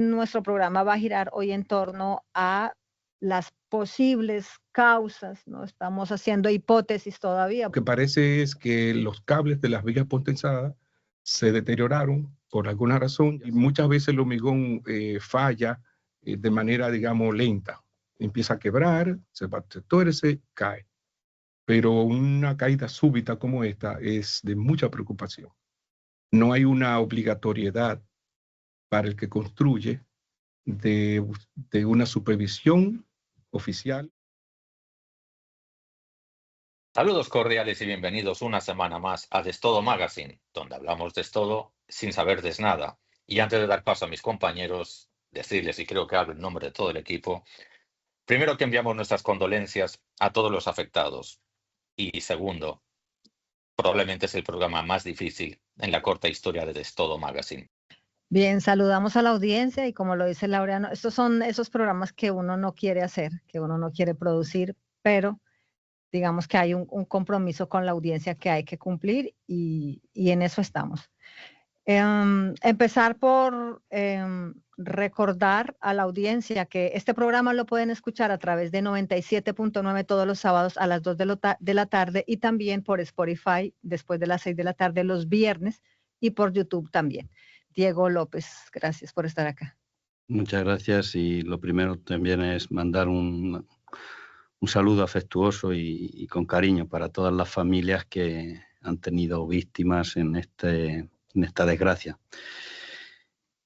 Nuestro programa va a girar hoy en torno a las posibles causas, ¿no? Estamos haciendo hipótesis todavía. Lo que parece es que los cables de las vías potenciadas se deterioraron por alguna razón y muchas veces el hormigón falla de manera, digamos, lenta. Empieza a quebrar, se tuerce, cae. Pero una caída súbita como esta es de mucha preocupación. No hay una obligatoriedad para el que construye de una supervisión oficial. Saludos cordiales y bienvenidos una semana más a Destodo Magazine, donde hablamos de todo sin saber de nada. Y antes de dar paso a mis compañeros, decirles, y creo que hablo en nombre de todo el equipo, primero que enviamos nuestras condolencias a todos los afectados. Y segundo, probablemente es el programa más difícil en la corta historia de Destodo Magazine. Bien, saludamos a la audiencia y como lo dice Laureano, estos son esos programas que uno no quiere hacer, que uno no quiere producir, pero digamos que hay un compromiso con la audiencia que hay que cumplir y en eso estamos. Empezar por recordar a la audiencia que este programa lo pueden escuchar a través de 97.9 todos los sábados a las 2 de la tarde y también por Spotify después de las 6 de la tarde los viernes y por YouTube también. Diego López, gracias por estar acá. Muchas gracias y lo primero también es mandar un saludo afectuoso y con cariño para todas las familias que han tenido víctimas en esta desgracia.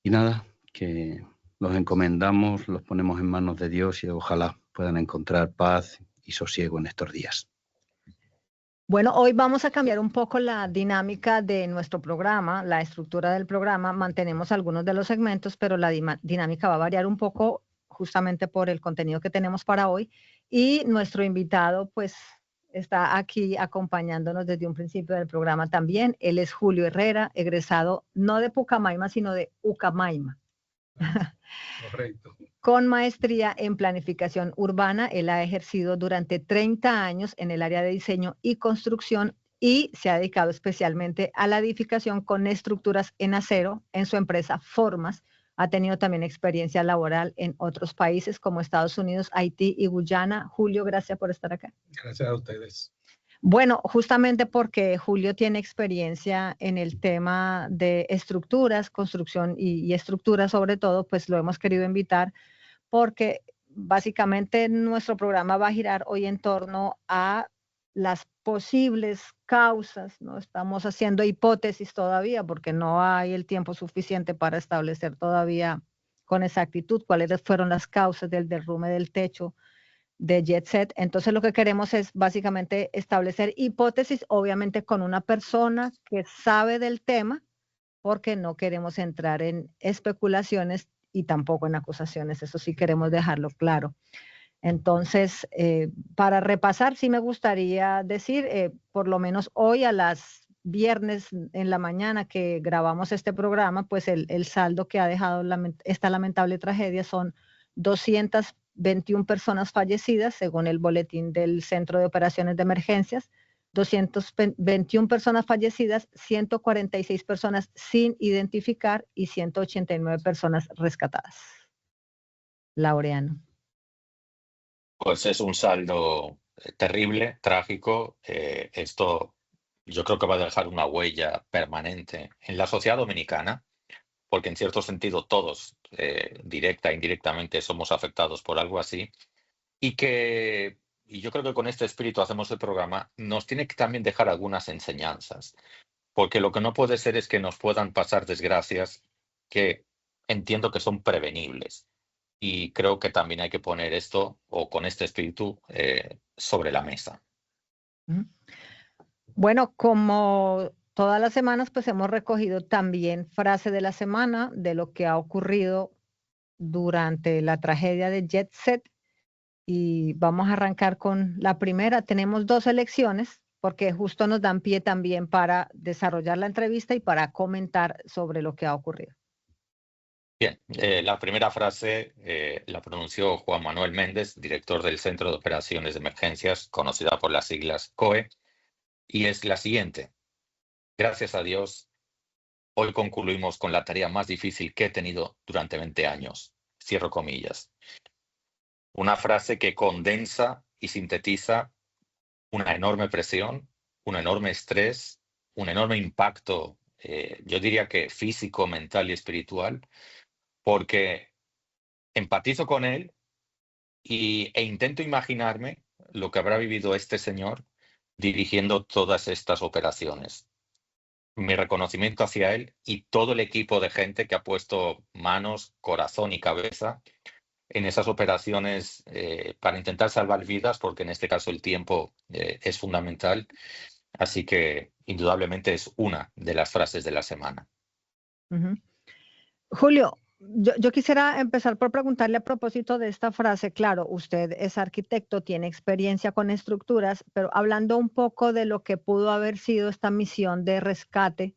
Y nada, que los encomendamos, los ponemos en manos de Dios y ojalá puedan encontrar paz y sosiego en estos días. Bueno, hoy vamos a cambiar un poco la dinámica de nuestro programa, la estructura del programa. Mantenemos algunos de los segmentos, pero la dinámica va a variar un poco justamente por el contenido que tenemos para hoy. Y nuestro invitado, pues, está aquí acompañándonos desde un principio del programa también. Él es Julio Herrera, egresado no de Pucamaima, sino de Ucamaima. Correcto. Con maestría en planificación urbana, él ha ejercido durante 30 años en el área de diseño y construcción y se ha dedicado especialmente a la edificación con estructuras en acero en su empresa Formas. Ha tenido también experiencia laboral en otros países como Estados Unidos, Haití y Guyana. Julio, gracias por estar acá. Gracias a ustedes. Bueno, justamente porque Julio tiene experiencia en el tema de estructuras, construcción y estructuras sobre todo, pues lo hemos querido invitar porque básicamente nuestro programa va a girar hoy en torno a las posibles causas, ¿no? Estamos haciendo hipótesis todavía porque no hay el tiempo suficiente para establecer todavía con exactitud cuáles fueron las causas del derrumbe del techo de Jet Set. Entonces lo que queremos es básicamente establecer hipótesis, obviamente con una persona que sabe del tema, porque no queremos entrar en especulaciones y tampoco en acusaciones, eso sí queremos dejarlo claro. Entonces, para repasar, sí me gustaría decir, por lo menos hoy a las viernes en la mañana que grabamos este programa, pues el saldo que ha dejado esta lamentable tragedia son 221 personas fallecidas, según el boletín del Centro de Operaciones de Emergencias, 221 personas fallecidas, 146 personas sin identificar y 189 personas rescatadas. Laureano. Pues es un saldo terrible, trágico. Esto yo creo que va a dejar una huella permanente en la sociedad dominicana, porque en cierto sentido todos, directa e indirectamente, somos afectados por algo así. Y yo creo que con este espíritu hacemos el programa, nos tiene que también dejar algunas enseñanzas, porque lo que no puede ser es que nos puedan pasar desgracias que entiendo que son prevenibles. Y creo que también hay que poner esto, o con este espíritu, sobre la mesa. Bueno, como todas las semanas, pues hemos recogido también frase de la semana de lo que ha ocurrido durante la tragedia de Jet Set. Y vamos a arrancar con la primera. Tenemos dos elecciones porque justo nos dan pie también para desarrollar la entrevista y para comentar sobre lo que ha ocurrido. Bien, la primera frase la pronunció Juan Manuel Méndez, director del Centro de Operaciones de Emergencias, conocida por las siglas COE, y es la siguiente. Gracias a Dios, Hoy concluimos con la tarea más difícil que he tenido durante 20 años. Cierro comillas. Una frase que condensa y sintetiza una enorme presión, un enorme estrés, un enorme impacto, yo diría que físico, mental y espiritual, porque empatizo con él e intento imaginarme lo que habrá vivido este señor dirigiendo todas estas operaciones. Mi reconocimiento hacia él y todo el equipo de gente que ha puesto manos, corazón y cabeza en esas operaciones para intentar salvar vidas, porque en este caso el tiempo es fundamental. Así que indudablemente es una de las frases de la semana. Uh-huh. Julio, yo quisiera empezar por preguntarle a propósito de esta frase. Claro, usted es arquitecto, tiene experiencia con estructuras, pero hablando un poco de lo que pudo haber sido esta misión de rescate,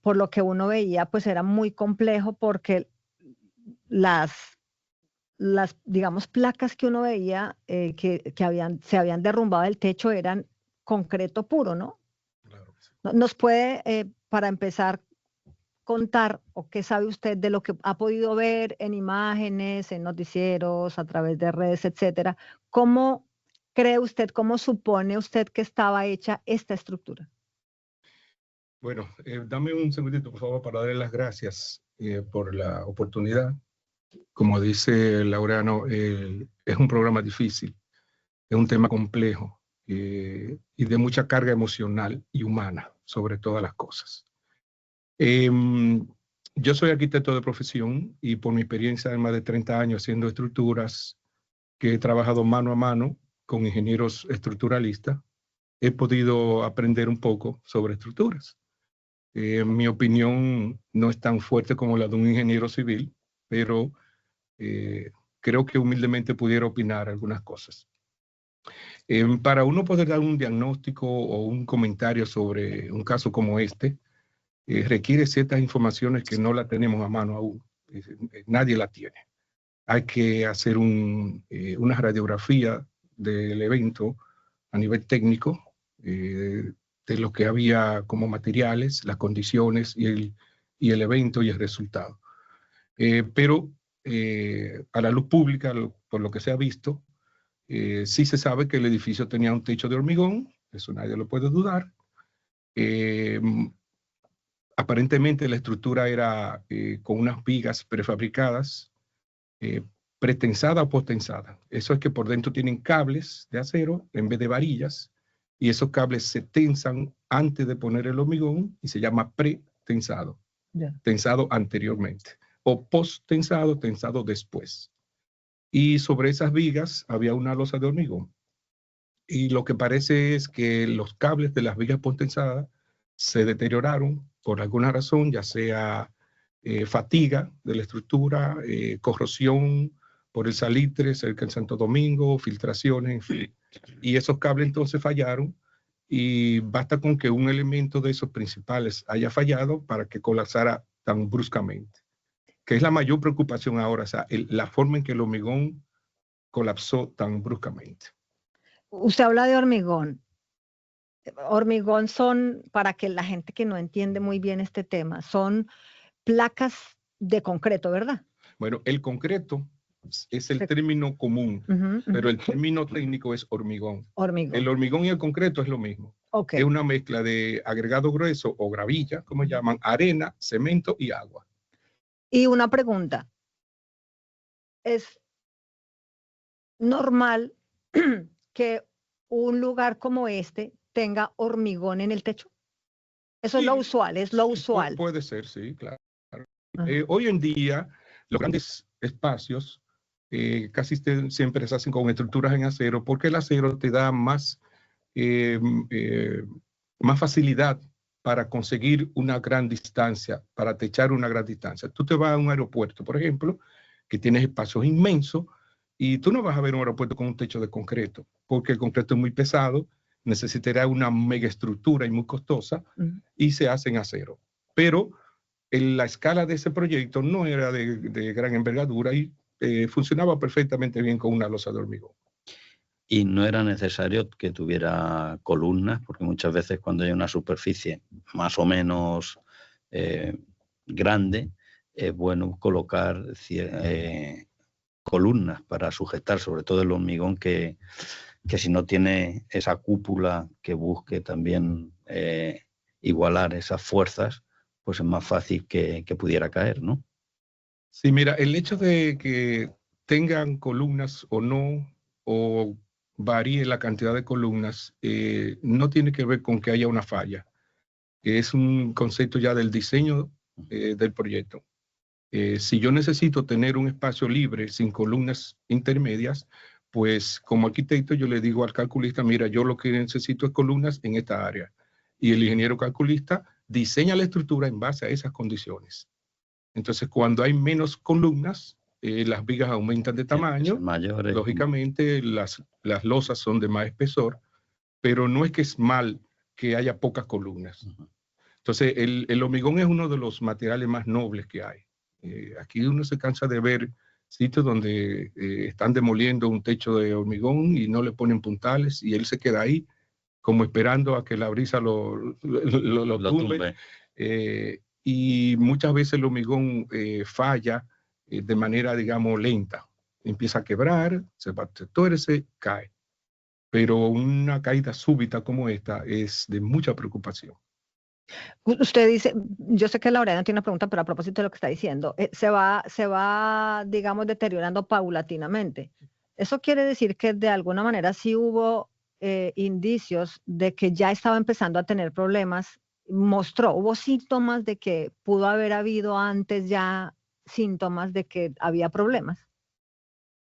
por lo que uno veía, pues era muy complejo porque las digamos, placas que uno veía que se habían derrumbado del techo eran concreto puro, ¿no? Claro que sí. ¿Nos puede, para empezar, contar o qué sabe usted de lo que ha podido ver en imágenes, en noticieros, a través de redes, etcétera? ¿Cómo cree usted, cómo supone usted que estaba hecha esta estructura? Bueno, dame un segundito, por favor, para darle las gracias por la oportunidad. Como dice Laureano, es un programa difícil, es un tema complejo y de mucha carga emocional y humana, sobre todas las cosas. Yo soy arquitecto de profesión y por mi experiencia de más de 30 años haciendo estructuras, que he trabajado mano a mano con ingenieros estructuralistas, he podido aprender un poco sobre estructuras. Mi opinión no es tan fuerte como la de un ingeniero civil, pero creo que humildemente pudiera opinar algunas cosas. Para uno poder dar un diagnóstico o un comentario sobre un caso como este, requiere ciertas informaciones que no la tenemos a mano aún. Nadie la tiene. Hay que hacer una radiografía del evento a nivel técnico, de lo que había como materiales, las condiciones y el evento y el resultado. Pero a la luz pública, por lo que se ha visto, sí se sabe que el edificio tenía un techo de hormigón, eso nadie lo puede dudar. Aparentemente la estructura era con unas vigas prefabricadas, pretensada o postensada. Eso es que por dentro tienen cables de acero en vez de varillas, y esos cables se tensan antes de poner el hormigón y se llama pretensado, tensado anteriormente, o posttensado, tensado después. Y sobre esas vigas había una losa de hormigón. Y lo que parece es que los cables de las vigas postensadas se deterioraron por alguna razón, ya sea fatiga de la estructura, corrosión por el salitre cerca de Santo Domingo, filtraciones, en fin. Y esos cables entonces fallaron, y basta con que un elemento de esos principales haya fallado para que colapsara tan bruscamente, que es la mayor preocupación ahora, o sea, la forma en que el hormigón colapsó tan bruscamente. Usted habla de hormigón. Hormigón son, para que la gente que no entiende muy bien este tema, son placas de concreto, ¿verdad? Bueno, el concreto es el término común, pero el término técnico es hormigón. El hormigón y el concreto es lo mismo. Okay. Es una mezcla de agregado grueso o gravilla, como llaman, arena, cemento y agua. Y una pregunta. ¿Es normal que un lugar como este tenga hormigón en el techo? Eso sí, es lo usual, es lo usual. Puede ser, sí, claro. Hoy en día, los grandes espacios casi siempre se hacen con estructuras en acero, porque el acero te da más facilidad para conseguir una gran distancia, para techar una gran distancia. Tú te vas a un aeropuerto, por ejemplo, que tienes espacios inmensos, y tú no vas a ver un aeropuerto con un techo de concreto, porque el concreto es muy pesado, necesitará una mega estructura y muy costosa, y se hace en acero. Pero la escala de ese proyecto no era de gran envergadura y funcionaba perfectamente bien con una losa de hormigón. Y no era necesario que tuviera columnas, porque muchas veces cuando hay una superficie más o menos grande, es bueno colocar columnas para sujetar, sobre todo el hormigón que si no tiene esa cúpula que busque también igualar esas fuerzas, pues es más fácil que pudiera caer, ¿no? Sí, mira, el hecho de que tengan columnas o no, o varíe la cantidad de columnas, no tiene que ver con que haya una falla, que es un concepto ya del diseño del proyecto. Si yo necesito tener un espacio libre sin columnas intermedias, pues como arquitecto yo le digo al calculista, mira, yo lo que necesito es columnas en esta área. Y el ingeniero calculista diseña la estructura en base a esas condiciones. Entonces, cuando hay menos columnas, las vigas aumentan de tamaño, mayores, lógicamente las losas son de más espesor, pero no es que es mal que haya pocas columnas. Entonces, el hormigón es uno de los materiales más nobles que hay. Aquí uno se cansa de ver sitios donde están demoliendo un techo de hormigón y no le ponen puntales y él se queda ahí como esperando a que la brisa lo tumbe. Y muchas veces el hormigón falla de manera, digamos, lenta. Empieza a quebrar, se tuerce, cae. Pero una caída súbita como esta es de mucha preocupación. Usted dice, yo sé que Laureano tiene una pregunta, pero a propósito de lo que está diciendo, se va, digamos, deteriorando paulatinamente. Eso quiere decir que de alguna manera sí hubo indicios de que ya estaba empezando a tener problemas, hubo síntomas de que pudo haber habido antes ya síntomas de que había problemas.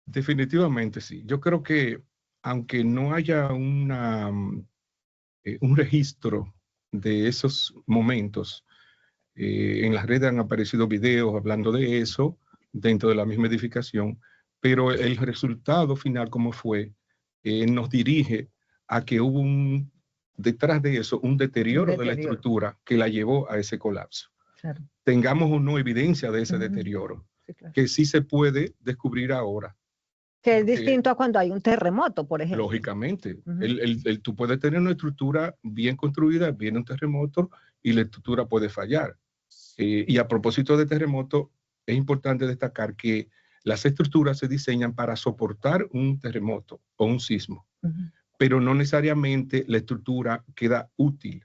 Definitivamente sí. Yo creo que aunque no haya un registro de esos momentos, en las redes han aparecido videos hablando de eso dentro de la misma edificación, pero el resultado final, como fue, nos dirige a que hubo detrás de eso un deterioro de la estructura que la llevó a ese colapso. Claro. Tengamos o no evidencia de ese deterioro, sí, claro, que sí se puede descubrir ahora. Que es distinto a cuando hay un terremoto, por ejemplo. Lógicamente, tú puedes tener una estructura bien construida, viene un terremoto y la estructura puede fallar. Y a propósito de terremoto, es importante destacar que las estructuras se diseñan para soportar un terremoto o un sismo, pero no necesariamente la estructura queda útil.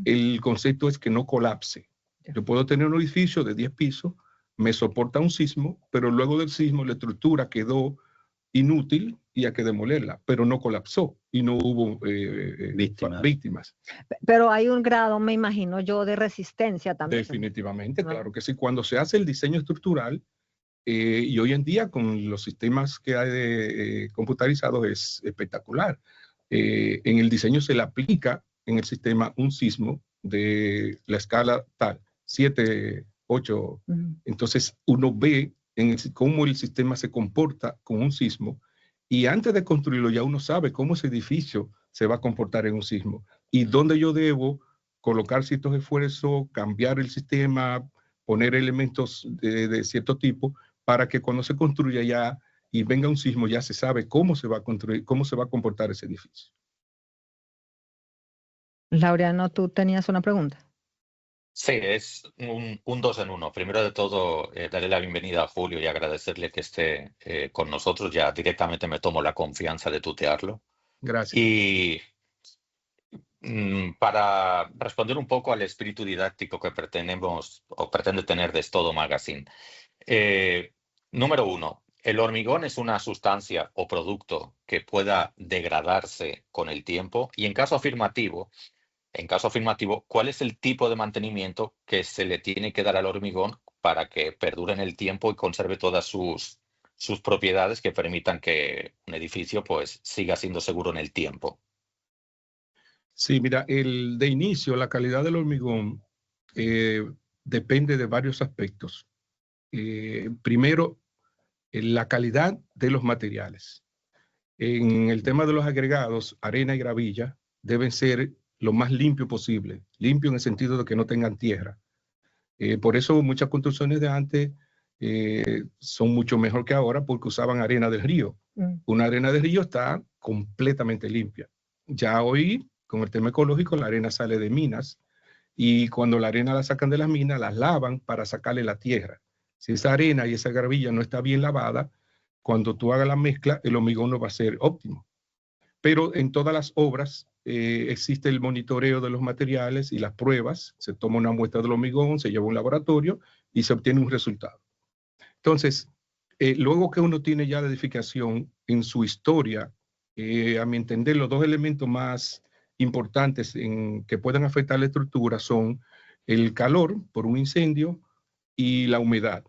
El concepto es que no colapse. Yo puedo tener un edificio de 10 pisos, me soporta un sismo, pero luego del sismo la estructura quedó inútil y hay que demolerla, pero no colapsó y no hubo víctimas. Pero hay un grado, me imagino yo, de resistencia también. Definitivamente, claro que sí. Cuando se hace el diseño estructural, y hoy en día con los sistemas que hay computarizados es espectacular. En el diseño se le aplica en el sistema un sismo de la escala tal, 7, 8. Entonces uno ve cómo el sistema se comporta con un sismo y antes de construirlo ya uno sabe cómo ese edificio se va a comportar en un sismo y dónde yo debo colocar ciertos esfuerzos, cambiar el sistema, poner elementos de cierto tipo para que cuando se construya ya y venga un sismo ya se sabe cómo se va a construir, cómo se va a comportar ese edificio. Laureano, tú tenías una pregunta. Sí, es un 2 en 1. Primero de todo, darle la bienvenida a Julio y agradecerle que esté con nosotros. Ya directamente me tomo la confianza de tutearlo. Gracias. Y para responder un poco al espíritu didáctico que pretendemos o pretende tener de Todo Magazine. Número 1, el hormigón es una sustancia o producto que pueda degradarse con el tiempo y en caso afirmativo, ¿cuál es el tipo de mantenimiento que se le tiene que dar al hormigón para que perdure en el tiempo y conserve todas sus propiedades que permitan que un edificio pues siga siendo seguro en el tiempo? Sí, mira, de inicio la calidad del hormigón depende de varios aspectos. Primero, la calidad de los materiales. En el tema de los agregados, arena y gravilla deben ser lo más limpio posible, limpio en el sentido de que no tengan tierra. Por eso muchas construcciones de antes son mucho mejor que ahora porque usaban arena del río. Una arena del río está completamente limpia. Ya hoy, con el tema ecológico, la arena sale de minas y cuando la arena la sacan de las minas, las lavan para sacarle la tierra. Si esa arena y esa gravilla no está bien lavada, cuando tú hagas la mezcla, el hormigón no va a ser óptimo. Pero en todas las obras existe el monitoreo de los materiales y las pruebas. Se toma una muestra del hormigón, se lleva a un laboratorio y se obtiene un resultado. Entonces, luego que uno tiene ya la edificación en su historia, a mi entender, los dos elementos más importantes que pueden afectar la estructura son el calor por un incendio y la humedad.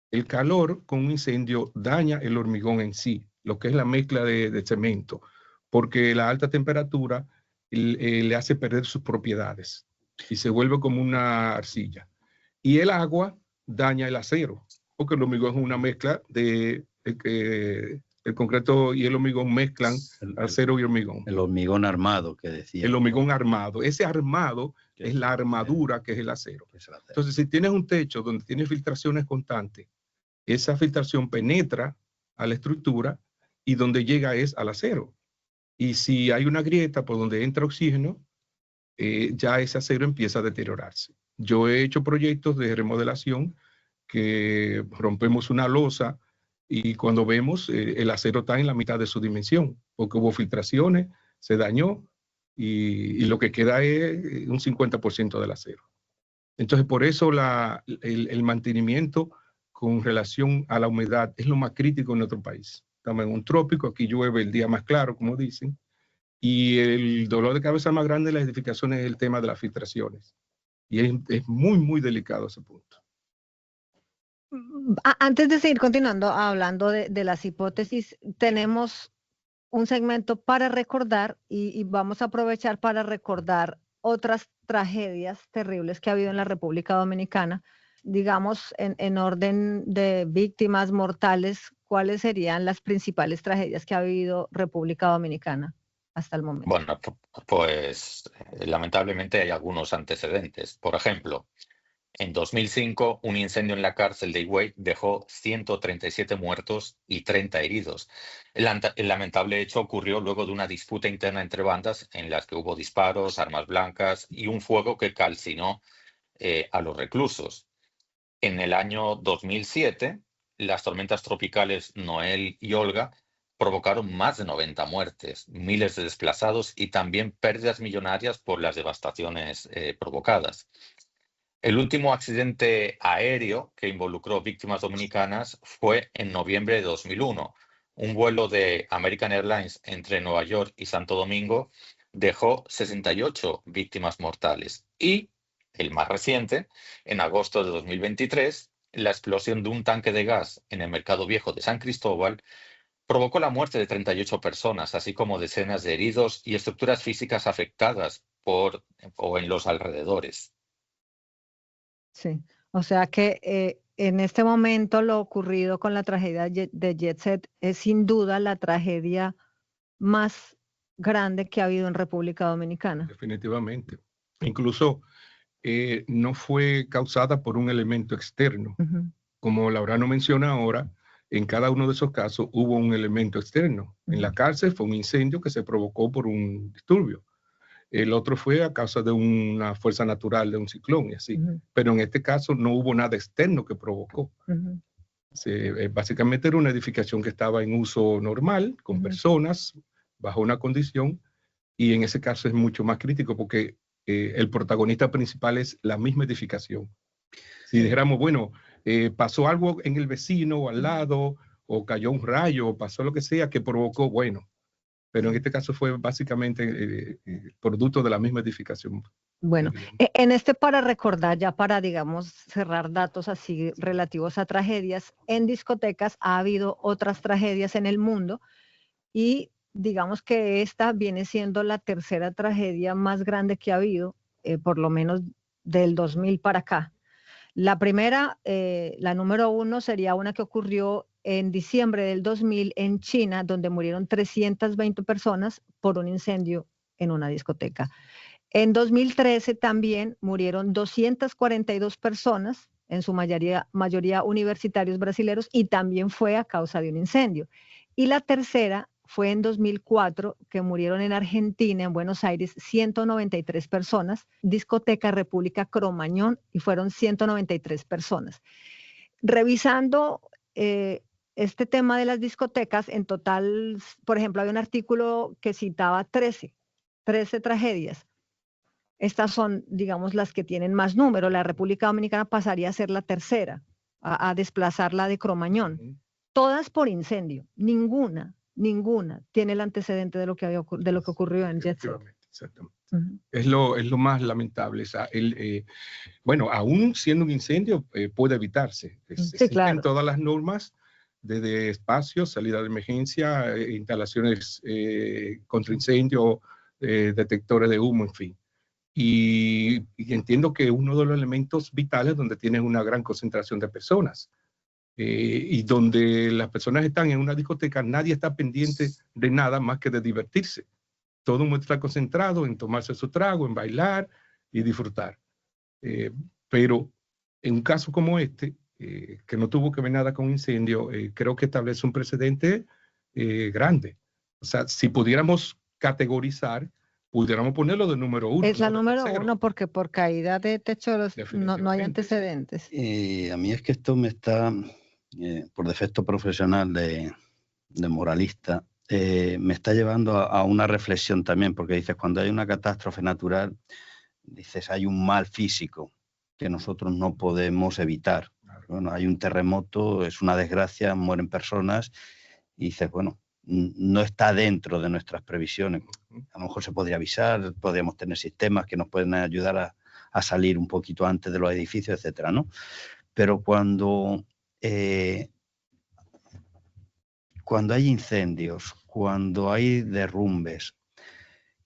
El calor con un incendio daña el hormigón en sí, lo que es la mezcla de cemento, porque la alta temperatura le hace perder sus propiedades y se vuelve como una arcilla. Y el agua daña el acero, porque el hormigón es una mezcla de el concreto y el hormigón mezclan acero y hormigón. El hormigón armado que decía. El hormigón armado. Ese armado es la armadura que es el acero. Entonces, si tienes un techo donde tienes filtraciones constantes, esa filtración penetra a la estructura y donde llega es al acero. Y si hay una grieta por donde entra oxígeno, ya ese acero empieza a deteriorarse. Yo he hecho proyectos de remodelación que rompemos una losa y cuando vemos el acero está en la mitad de su dimensión, porque hubo filtraciones, se dañó y lo que queda es un 50% del acero. Entonces, por eso el mantenimiento con relación a la humedad es lo más crítico en nuestro país. Estamos en un trópico, aquí llueve el día más claro, como dicen, y el dolor de cabeza más grande de las edificaciones es el tema de las filtraciones. Y es muy, muy delicado ese punto. Antes de seguir continuando hablando de las hipótesis, tenemos un segmento para recordar y vamos a aprovechar para recordar otras tragedias terribles que ha habido en la República Dominicana. Digamos, en orden de víctimas mortales, ¿cuáles serían las principales tragedias que ha habido República Dominicana hasta el momento? Bueno, pues lamentablemente hay algunos antecedentes. Por ejemplo, en 2005, un incendio en la cárcel de Higüey dejó 137 muertos y 30 heridos. El lamentable hecho ocurrió luego de una disputa interna entre bandas en las que hubo disparos, armas blancas y un fuego que calcinó a los reclusos. En el año 2007, las tormentas tropicales Noel y Olga provocaron más de 90 muertes, miles de desplazados y también pérdidas millonarias por las devastaciones provocadas. El último accidente aéreo que involucró víctimas dominicanas fue en noviembre de 2001. Un vuelo de American Airlines entre Nueva York y Santo Domingo dejó 68 víctimas mortales. Y el más reciente, en agosto de 2023, la explosión de un tanque de gas en el Mercado Viejo de San Cristóbal provocó la muerte de 38 personas, así como decenas de heridos y estructuras físicas afectadas por o en los alrededores. Sí, o sea que en este momento lo ocurrido con la tragedia de Jet Set es sin duda la tragedia más grande que ha habido en República Dominicana. Definitivamente. Incluso no fue causada por un elemento externo. Como Laurano menciona ahora, en cada uno de esos casos hubo un elemento externo. En la cárcel fue un incendio que se provocó por un disturbio. El otro fue a causa de una fuerza natural, de un ciclón y así. Pero en este caso no hubo nada externo que provocó. Básicamente era una edificación que estaba en uso normal, con personas, bajo una condición, y en ese caso es mucho más crítico porque el protagonista principal es la misma edificación. Si dijéramos, bueno, pasó algo en el vecino o al lado, o cayó un rayo, o pasó lo que sea que provocó, bueno, pero en este caso fue básicamente producto de la misma edificación. Bueno, en este para recordar, ya para, digamos, cerrar datos así relativos a tragedias, en discotecas ha habido otras tragedias en el mundo y digamos que esta viene siendo la tercera tragedia más grande que ha habido, por lo menos del 2000 para acá. La primera, la número 1, sería una que ocurrió en diciembre del 2000 en China, donde murieron 320 personas por un incendio en una discoteca. En 2013 también murieron 242 personas, en su mayoría universitarios brasileños, y también fue a causa de un incendio. Y la tercera fue en 2004 que murieron en Argentina, en Buenos Aires, 193 personas, discoteca República Cromañón, y fueron 193 personas. Revisando este tema de las discotecas, en total, por ejemplo, hay un artículo que citaba 13 tragedias. Estas son, digamos, las que tienen más número. La República Dominicana pasaría a ser la tercera, a desplazar la de Cromañón. Todas por incendio. Ninguna tiene el antecedente de lo que ocurrió en Jet Set. Exactamente. Es lo más lamentable. O sea, bueno, aún siendo un incendio, puede evitarse. Sí, claro. Todas las normas, desde espacios, salida de emergencia, instalaciones contra incendio, detectores de humo, en fin. Y entiendo que uno de los elementos vitales donde tienes una gran concentración de personas y donde las personas están en una discoteca, nadie está pendiente de nada más que de divertirse. Todo el mundo está concentrado en tomarse su trago, en bailar y disfrutar. Pero en un caso como este, que no tuvo que ver nada con incendio, creo que establece un precedente grande. O sea, si pudiéramos categorizar, pudiéramos ponerlo de número 1. Es la número 1 porque por caída de techo no hay antecedentes. A mí es que esto me está, por defecto profesional de moralista, me está llevando a una reflexión también, porque dices, cuando hay una catástrofe natural, dices, hay un mal físico que nosotros no podemos evitar. Bueno, hay un terremoto, es una desgracia, mueren personas, y dices, bueno, no está dentro de nuestras previsiones. A lo mejor se podría avisar, podríamos tener sistemas que nos pueden ayudar a salir un poquito antes de los edificios, etcétera, ¿no? Pero cuando hay incendios, cuando hay derrumbes,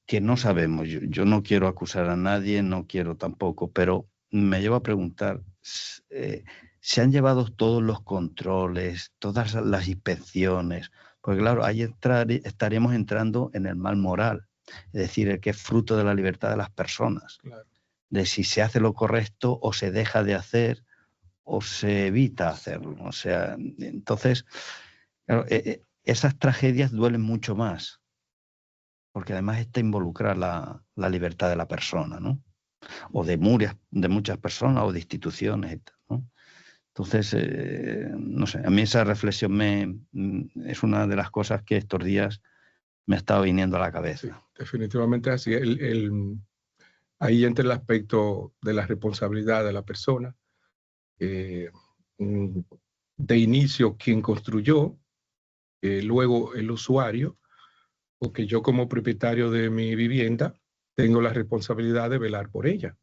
que no sabemos, yo no quiero acusar a nadie, no quiero tampoco, pero me llevo a preguntar, ¿se han llevado todos los controles, todas las inspecciones? Porque claro, ahí estaríamos entrando en el mal moral, es decir, el que es fruto de la libertad de las personas, claro, de si se hace lo correcto o se deja de hacer o se evita hacerlo. O sea, entonces, claro, esas tragedias duelen mucho más, porque además está involucrada la libertad de la persona, ¿no? O de muchas personas o de instituciones, ¿no? Entonces, no sé, a mí esa reflexión es una de las cosas que estos días me ha estado viniendo a la cabeza. Sí, definitivamente así. Ahí entra el aspecto de la responsabilidad de la persona. De inicio, quien construyó, luego el usuario, porque yo como propietario de mi vivienda tengo la responsabilidad de velar por ella,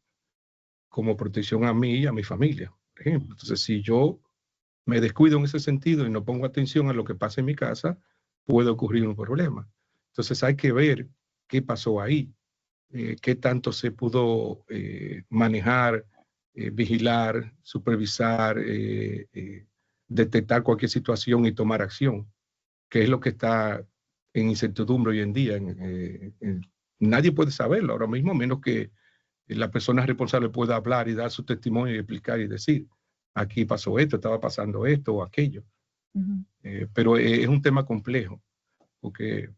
como protección a mí y a mi familia, por ejemplo. Entonces, si yo me descuido en ese sentido y no pongo atención a lo que pasa en mi casa, puede ocurrir un problema. Entonces hay que ver qué pasó ahí, qué tanto se pudo manejar, vigilar, supervisar, detectar cualquier situación y tomar acción, que es lo que está en incertidumbre hoy en día. Nadie puede saberlo ahora mismo, menos que la persona responsable pueda hablar y dar su testimonio y explicar y decir, aquí pasó esto, estaba pasando esto o aquello. Pero es un tema complejo, porque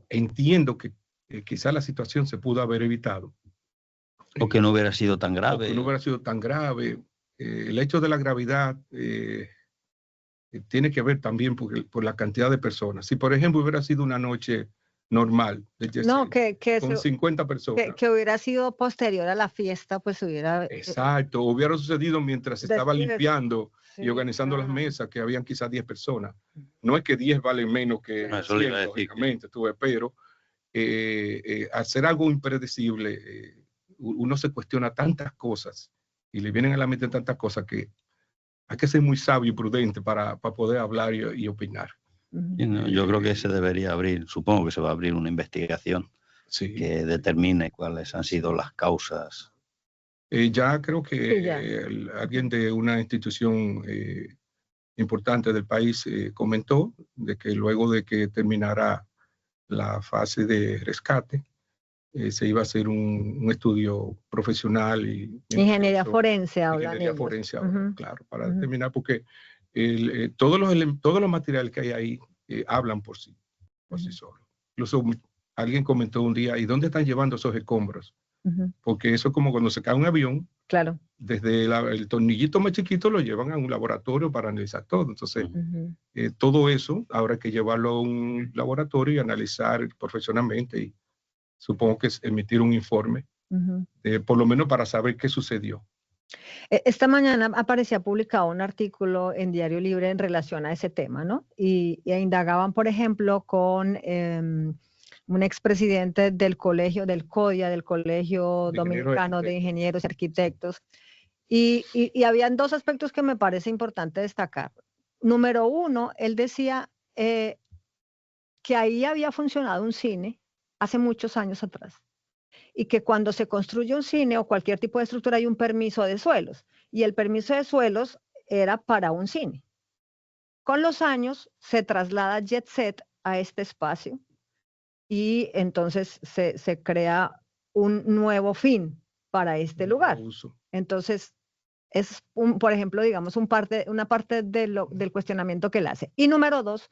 entiendo que quizá la situación se pudo haber evitado. O que no hubiera sido tan grave. O que no hubiera sido tan grave. El hecho de la gravedad tiene que ver también por la cantidad de personas. Si, por ejemplo, hubiera sido una noche normal de Jet Set, con 50 personas. Que hubiera sido posterior a la fiesta, pues hubiera... Exacto, hubiera sucedido mientras se estaba limpiando y organizando las mesas, que habían quizás 10 personas. No es que 10 valen menos que 100, lógicamente, pero hacer algo impredecible, uno se cuestiona tantas cosas y le vienen a la mente tantas cosas que hay que ser muy sabio y prudente para poder hablar y opinar. Yo creo que se debería abrir, supongo que se va a abrir una investigación que determine cuáles han sido las causas. Ya creo que alguien de una institución importante del país comentó de que luego de que terminara la fase de rescate, se iba a hacer un estudio profesional y ingeniería forense, claro, para determinar, porque todos los materiales que hay ahí hablan por sí. por sí solo. Incluso alguien comentó un día, ¿y dónde están llevando esos escombros? Porque eso es como cuando se cae un avión, claro, desde el tornillito más chiquito lo llevan a un laboratorio para analizar todo. Entonces, todo eso ahora hay que llevarlo a un laboratorio y analizar profesionalmente y supongo que es emitir un informe, por lo menos para saber qué sucedió. Esta mañana aparecía publicado un artículo en Diario Libre en relación a ese tema, ¿no? Y indagaban, por ejemplo, con un expresidente del colegio, del CODIA, del Colegio Dominicano de Ingenieros y Arquitectos, y habían dos aspectos que me parece importante destacar. Número uno, él decía que ahí había funcionado un cine hace muchos años atrás, y que cuando se construye un cine o cualquier tipo de estructura hay un permiso de suelos, y el permiso de suelos era para un cine. Con los años se traslada Jet Set a este espacio y entonces se crea un nuevo fin para este lugar. Entonces, es, por ejemplo, digamos, una parte del cuestionamiento que él hace. Y número dos,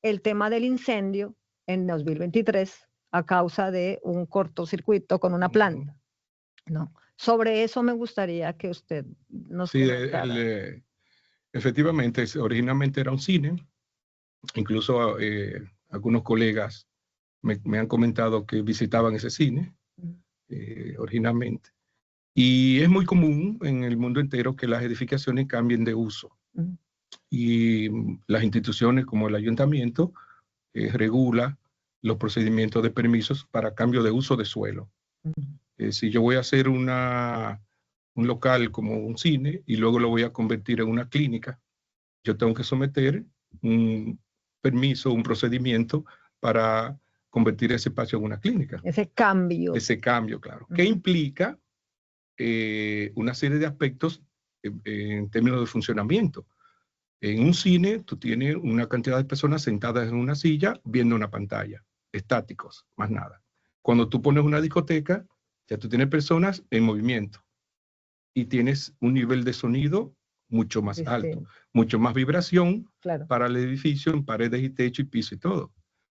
el tema del incendio en 2023 a causa de un cortocircuito con una planta, ¿no? Sobre eso me gustaría que usted nos comentara. Efectivamente, originalmente era un cine. Incluso algunos colegas me han comentado que visitaban ese cine originalmente. Y es muy común en el mundo entero que las edificaciones cambien de uso. Y las instituciones como el ayuntamiento regula los procedimientos de permisos para cambio de uso de suelo. Si yo voy a hacer un local como un cine y luego lo voy a convertir en una clínica, yo tengo que someter un permiso, un procedimiento para convertir ese espacio en una clínica. Ese cambio. Ese cambio, claro. Que implica una serie de aspectos en términos de funcionamiento. En un cine, tú tienes una cantidad de personas sentadas en una silla viendo una pantalla, estáticos, más nada. Cuando tú pones una discoteca, ya tú tienes personas en movimiento y tienes un nivel de sonido mucho más alto, mucho más vibración para el edificio en paredes y techo y piso y todo.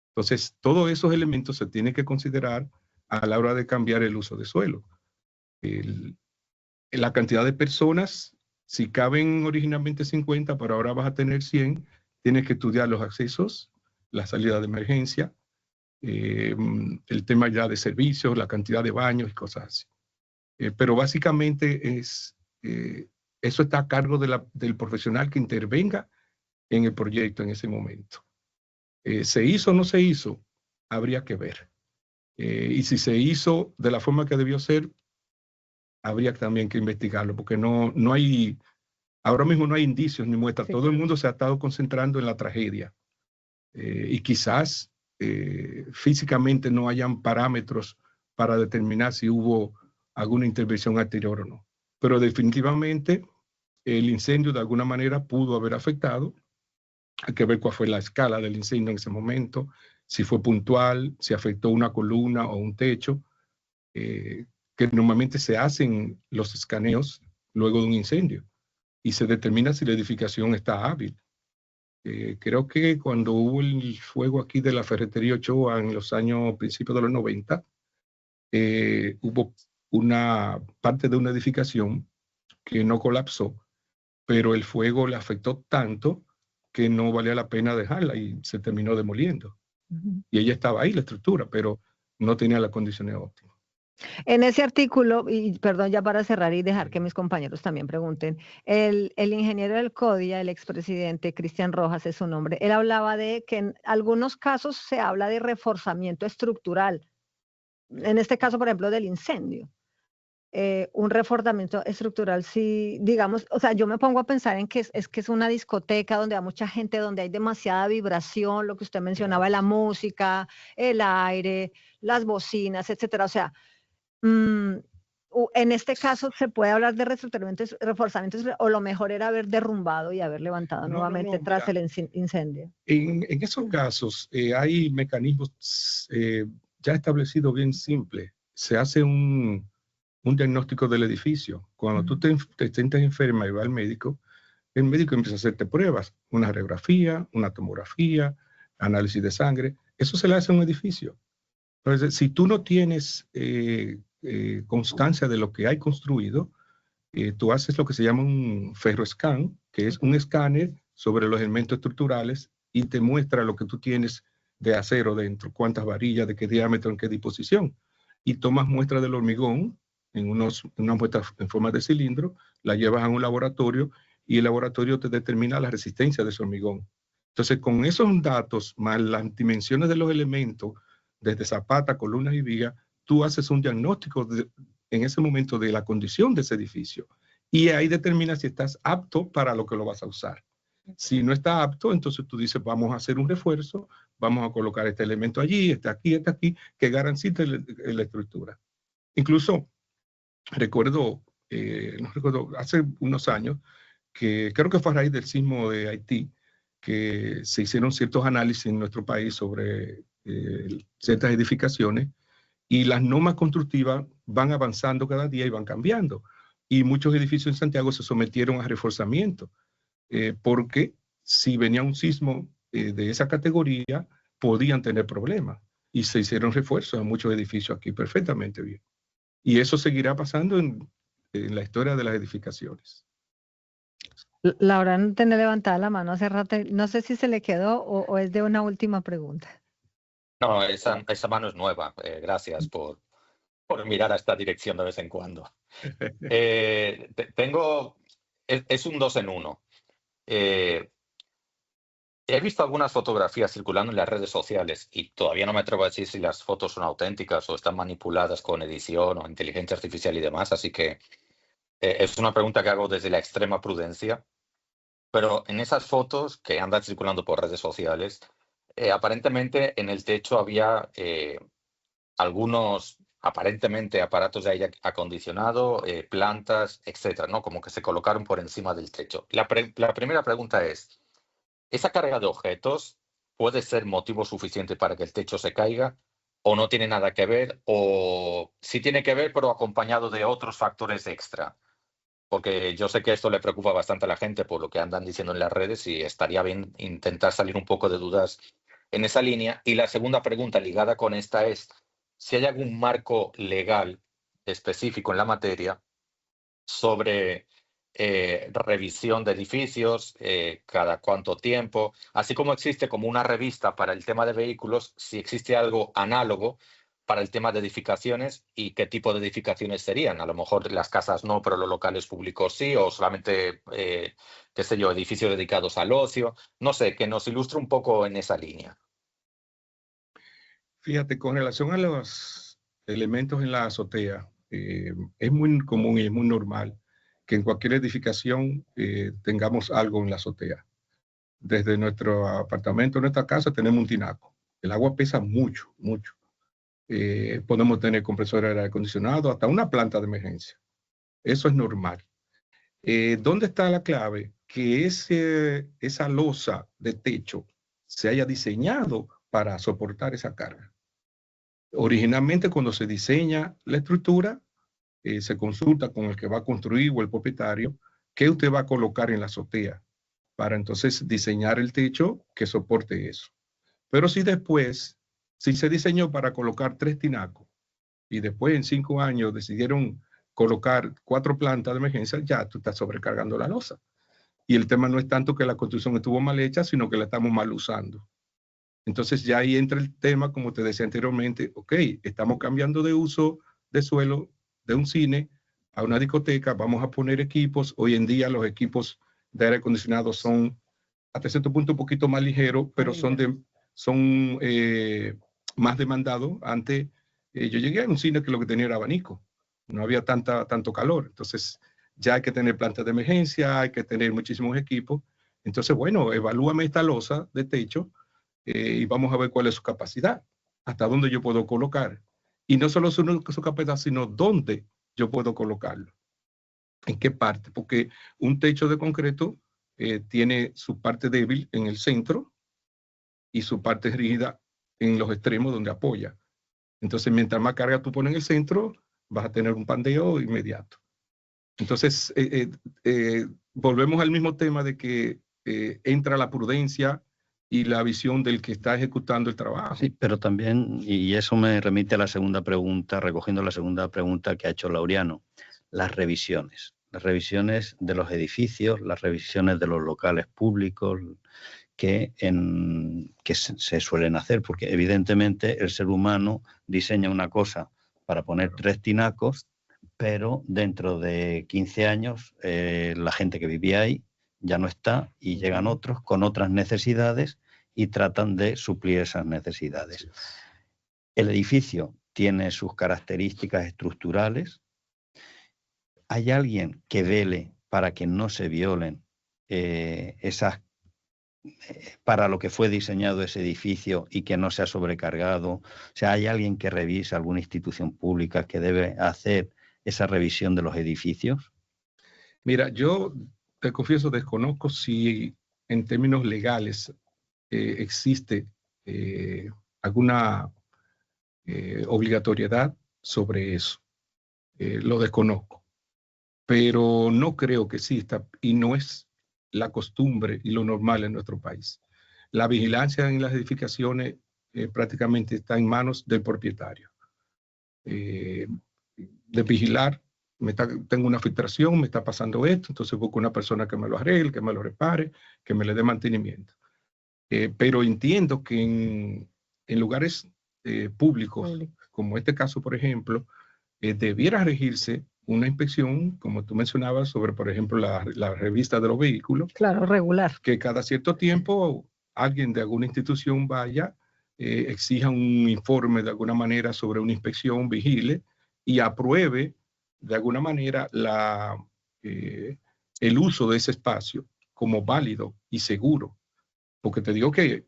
Entonces, todos esos elementos se tienen que considerar a la hora de cambiar el uso de suelo. La cantidad de personas, si caben originalmente 50, pero ahora vas a tener 100, tienes que estudiar los accesos, la salida de emergencia, el tema ya de servicios, la cantidad de baños y cosas así. Pero básicamente eso está a cargo del profesional que intervenga en el proyecto en ese momento. ¿Se hizo o no se hizo? Habría que ver. Y si se hizo de la forma que debió ser, habría también que investigarlo, porque no hay, ahora mismo no hay indicios ni muestras. Todo el mundo se ha estado concentrando en la tragedia. Y quizás físicamente no hayan parámetros para determinar si hubo alguna intervención anterior o no. Pero definitivamente el incendio de alguna manera pudo haber afectado. Hay que ver cuál fue la escala del incendio en ese momento, si fue puntual, si afectó una columna o un techo, que normalmente se hacen los escaneos luego de un incendio y se determina si la edificación está hábil. Creo que cuando hubo el fuego aquí de la ferretería Ochoa en los años principios de los 90, hubo una parte de una edificación que no colapsó, pero el fuego le afectó tanto que no valía la pena dejarla y se terminó demoliendo. Y ella estaba ahí, la estructura, pero no tenía las condiciones óptimas. En ese artículo, y perdón ya para cerrar y dejar que mis compañeros también pregunten, el ingeniero del CODIA, el expresidente Cristian Rojas es su nombre, él hablaba de que en algunos casos se habla de reforzamiento estructural, en este caso, por ejemplo, del incendio. Un reforzamiento estructural, sí, digamos, o sea, yo me pongo a pensar en que es una discoteca donde hay mucha gente, donde hay demasiada vibración, lo que usted mencionaba, la música, el aire, las bocinas, etcétera. O sea, en este caso se puede hablar de reforzamientos, o lo mejor era haber derrumbado y haber levantado nuevamente tras el incendio. En esos casos hay mecanismos ya establecidos bien simples. Se hace un diagnóstico del edificio. Cuando tú te sientes enferma y vas al médico, el médico empieza a hacerte pruebas, una radiografía, una tomografía, análisis de sangre, Eso se le hace a un edificio. Entonces, si tú no tienes constancia de lo que hay construido, tú haces lo que se llama un ferroscan, que es un escáner sobre los elementos estructurales y te muestra lo que tú tienes de acero dentro, cuántas varillas, de qué diámetro, en qué disposición. Y tomas muestras del hormigón, unas muestras en forma de cilindro, la llevas a un laboratorio y el laboratorio te determina la resistencia de ese hormigón. Entonces, con esos datos, más las dimensiones de los elementos, desde zapata, columnas y vigas, tú haces un diagnóstico en ese momento de la condición de ese edificio. Y ahí determinas si estás apto para lo que lo vas a usar. Si no está apto, entonces tú dices, vamos a hacer un refuerzo, vamos a colocar este elemento allí, este aquí, que garantice la estructura. Incluso recuerdo, no recuerdo, hace unos años, que creo que fue a raíz del sismo de Haití, que se hicieron ciertos análisis en nuestro país sobre ciertas edificaciones, y las normas constructivas van avanzando cada día y van cambiando. Y muchos edificios en Santiago se sometieron a reforzamiento, porque si venía un sismo de esa categoría, podían tener problemas. Y se hicieron refuerzos a muchos edificios aquí perfectamente bien. Y eso seguirá pasando en la historia de las edificaciones. Laura no tiene levantada la mano hace rato. No sé si se le quedó o es de una última pregunta. No, esa mano es nueva. Gracias por mirar a esta dirección de vez en cuando. Es un 2 en 1. He visto algunas fotografías circulando en las redes sociales y todavía no me atrevo a decir si las fotos son auténticas o están manipuladas con edición o inteligencia artificial y demás, así que es una pregunta que hago desde la extrema prudencia. Pero en esas fotos que andan circulando por redes sociales, aparentemente en el techo había algunos, aparentemente, aparatos de aire acondicionado, plantas, etcétera, ¿no? Como que se colocaron por encima del techo. La primera pregunta es, ¿esa carga de objetos puede ser motivo suficiente para que el techo se caiga? ¿O no tiene nada que ver? ¿O sí tiene que ver, pero acompañado de otros factores extra? Porque yo sé que esto le preocupa bastante a la gente por lo que andan diciendo en las redes y estaría bien intentar salir un poco de dudas en esa línea. Y la segunda pregunta ligada con esta es si hay algún marco legal específico en la materia sobre revisión de edificios, cada cuánto tiempo, así como existe como una revista para el tema de vehículos, si existe algo análogo para el tema de edificaciones y qué tipo de edificaciones serían. A lo mejor las casas no, pero los locales públicos sí, o solamente, qué sé yo, edificios dedicados al ocio. No sé, que nos ilustre un poco en esa línea. Fíjate, con relación a los elementos en la azotea, es muy común y es muy normal que en cualquier edificación tengamos algo en la azotea. Desde nuestro apartamento, nuestra casa, tenemos un tinaco. El agua pesa mucho, mucho. Podemos tener compresores de aire acondicionado, hasta una planta de emergencia. Eso es normal. ¿Dónde está la clave? Que esa losa de techo se haya diseñado para soportar esa carga. Originalmente, cuando se diseña la estructura, se consulta con el que va a construir o el propietario qué usted va a colocar en la azotea para entonces diseñar el techo que soporte eso. Pero si después, si se diseñó para colocar 3 tinacos y después en 5 años decidieron colocar 4 plantas de emergencia, ya tú estás sobrecargando la losa. Y el tema no es tanto que la construcción estuvo mal hecha, sino que la estamos mal usando. Entonces ya ahí entra el tema, como te decía anteriormente, ok, estamos cambiando de uso de suelo de un cine a una discoteca, vamos a poner equipos. Hoy en día los equipos de aire acondicionado son hasta cierto punto un poquito más ligeros, pero son más demandados. Antes yo llegué a un cine que lo que tenía era abanico, no había tanto calor. Entonces ya hay que tener plantas de emergencia, hay que tener muchísimos equipos. Entonces, bueno, evalúame esta losa de techo y vamos a ver cuál es su capacidad, hasta dónde yo puedo colocar. Y no solo su capacidad, sino dónde yo puedo colocarlo. ¿En qué parte? Porque un techo de concreto tiene su parte débil en el centro y su parte rígida en los extremos donde apoya. Entonces, mientras más carga tú pones en el centro, vas a tener un pandeo inmediato. Entonces, volvemos al mismo tema de que entra la prudencia y la visión del que está ejecutando el trabajo. Sí, pero también, y eso me remite a la segunda pregunta, recogiendo la segunda pregunta que ha hecho Laureano, las revisiones de los edificios, las revisiones de los locales públicos que se suelen hacer, porque evidentemente el ser humano diseña una cosa para poner 3 tinacos, pero dentro de 15 años la gente que vivía ahí ya no está y llegan otros con otras necesidades y tratan de suplir esas necesidades. El edificio tiene sus características estructurales. ¿Hay alguien que vele para que no se violen para lo que fue diseñado ese edificio y que no sea sobrecargado? O sea, ¿hay alguien que revise, alguna institución pública que debe hacer esa revisión de los edificios? Mira, yo te confieso, desconozco si en términos legales existe alguna obligatoriedad sobre eso. Lo desconozco, pero no creo que exista y no es la costumbre y lo normal en nuestro país. La vigilancia en las edificaciones prácticamente está en manos del propietario. De vigilar, tengo una filtración, me está pasando esto, entonces busco una persona que me lo arregle, que me lo repare, que me le dé mantenimiento. Pero entiendo que en lugares públicos, como este caso, por ejemplo, debiera regirse una inspección, como tú mencionabas, sobre, por ejemplo, la revista de los vehículos. Claro, regular. Que cada cierto tiempo alguien de alguna institución vaya, exija un informe de alguna manera sobre una inspección, vigile y apruebe de alguna manera el uso de ese espacio como válido y seguro. Porque te digo que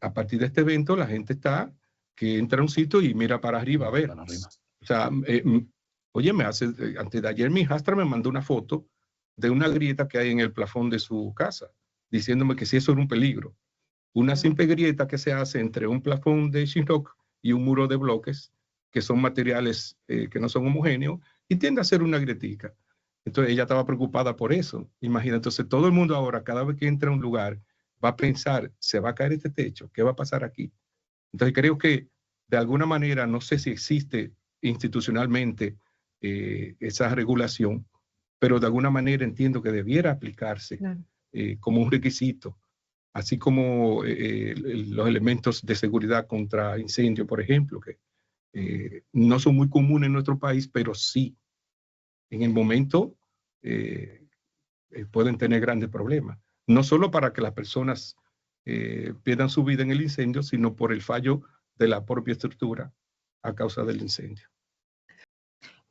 a partir de este evento la gente está que entra a un sitio y mira para arriba a ver. O sea, antes de ayer mi hijastra me mandó una foto de una grieta que hay en el plafón de su casa, diciéndome que si eso era un peligro. Una simple grieta que se hace entre un plafón de Shinrock y un muro de bloques, que son materiales que no son homogéneos, y tiende a ser una grietica. Entonces ella estaba preocupada por eso. Imagina, entonces todo el mundo ahora, cada vez que entra a un lugar, va a pensar, ¿se va a caer este techo? ¿Qué va a pasar aquí? Entonces creo que de alguna manera, no sé si existe institucionalmente esa regulación, pero de alguna manera entiendo que debiera aplicarse como un requisito, así como los elementos de seguridad contra incendio, por ejemplo, que no son muy comunes en nuestro país, pero sí, en el momento pueden tener grandes problemas. No solo para que las personas pierdan su vida en el incendio, sino por el fallo de la propia estructura a causa del incendio.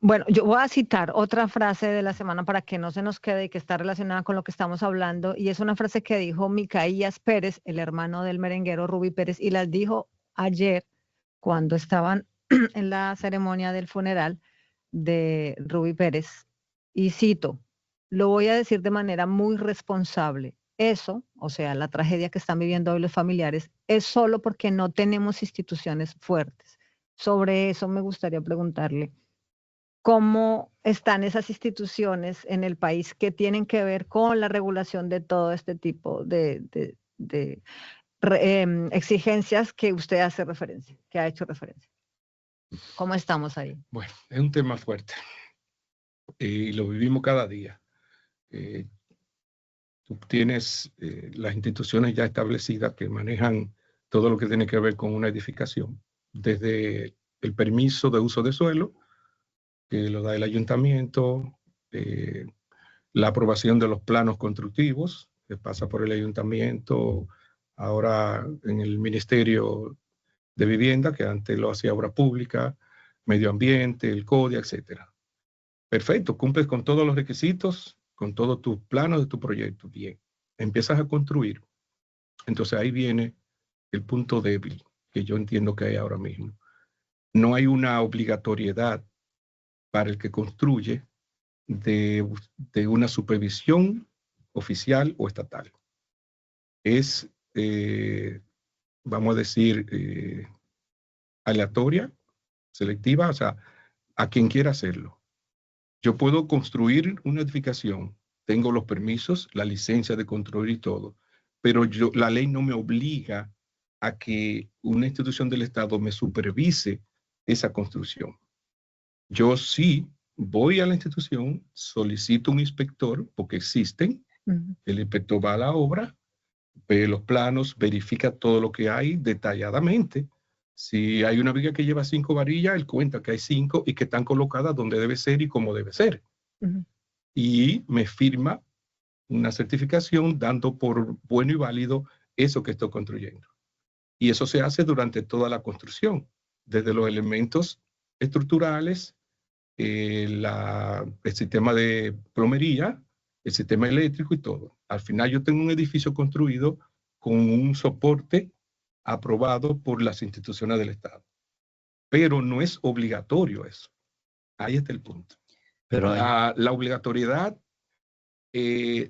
Bueno, yo voy a citar otra frase de la semana para que no se nos quede y que está relacionada con lo que estamos hablando, y es una frase que dijo Micaías Pérez, el hermano del merenguero Rubí Pérez, y las dijo ayer cuando estaban en la ceremonia del funeral de Rubí Pérez, y cito, lo voy a decir de manera muy responsable, eso, o sea, la tragedia que están viviendo hoy los familiares, es solo porque no tenemos instituciones fuertes. Sobre eso me gustaría preguntarle, ¿cómo están esas instituciones en el país que tienen que ver con la regulación de todo este tipo de exigencias que usted hace referencia, que ha hecho referencia? ¿Cómo estamos ahí? Bueno, es un tema fuerte y lo vivimos cada día. Tú tienes las instituciones ya establecidas que manejan todo lo que tiene que ver con una edificación, desde el permiso de uso de suelo, que lo da el ayuntamiento, la aprobación de los planos constructivos, que pasa por el ayuntamiento, ahora en el Ministerio de Vivienda, que antes lo hacía Obra Pública, Medio Ambiente, el CODIA, etcétera. Perfecto, cumples con todos los requisitos, con todos tus planos de tu proyecto. Bien, empiezas a construir. Entonces ahí viene el punto débil que yo entiendo que hay ahora mismo. No hay una obligatoriedad para el que construye de una supervisión oficial o estatal. Es, vamos a decir, aleatoria, selectiva, o sea, a quien quiera hacerlo. Yo puedo construir una edificación, tengo los permisos, la licencia de construir y todo, pero la ley no me obliga a que una institución del Estado me supervise esa construcción. Yo sí voy a la institución, solicito un inspector, porque existen, el inspector va a la obra, ve los planos, verifica todo lo que hay detalladamente. Si hay una viga que lleva 5 varillas, él cuenta que hay 5 y que están colocadas donde debe ser y cómo debe ser. Y me firma una certificación dando por bueno y válido eso que estoy construyendo. Y eso se hace durante toda la construcción, desde los elementos estructurales, el sistema de plomería, el sistema eléctrico y todo. Al final yo tengo un edificio construido con un soporte aprobado por las instituciones del Estado. Pero no es obligatorio eso. Ahí está el punto. Pero la obligatoriedad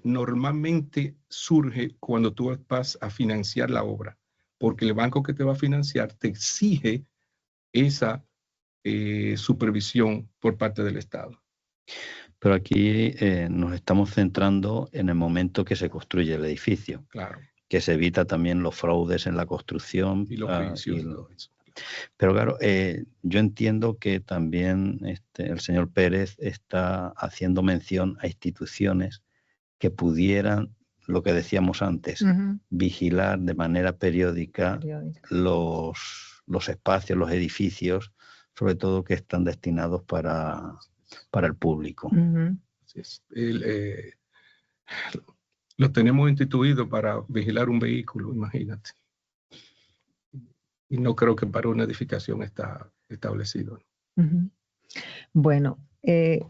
normalmente surge cuando tú vas a financiar la obra, porque el banco que te va a financiar te exige esa supervisión por parte del Estado. Pero aquí nos estamos centrando en el momento que se construye el edificio. Claro. Que se evita también los fraudes en la construcción. Y los juicios. Pero claro, yo entiendo que también el señor Pérez está haciendo mención a instituciones que pudieran, lo que decíamos antes, vigilar de manera periódica los espacios, los edificios, sobre todo que están destinados para el público. Lo tenemos instituido para vigilar un vehículo, imagínate. Y no creo que para una edificación está establecido. Bueno,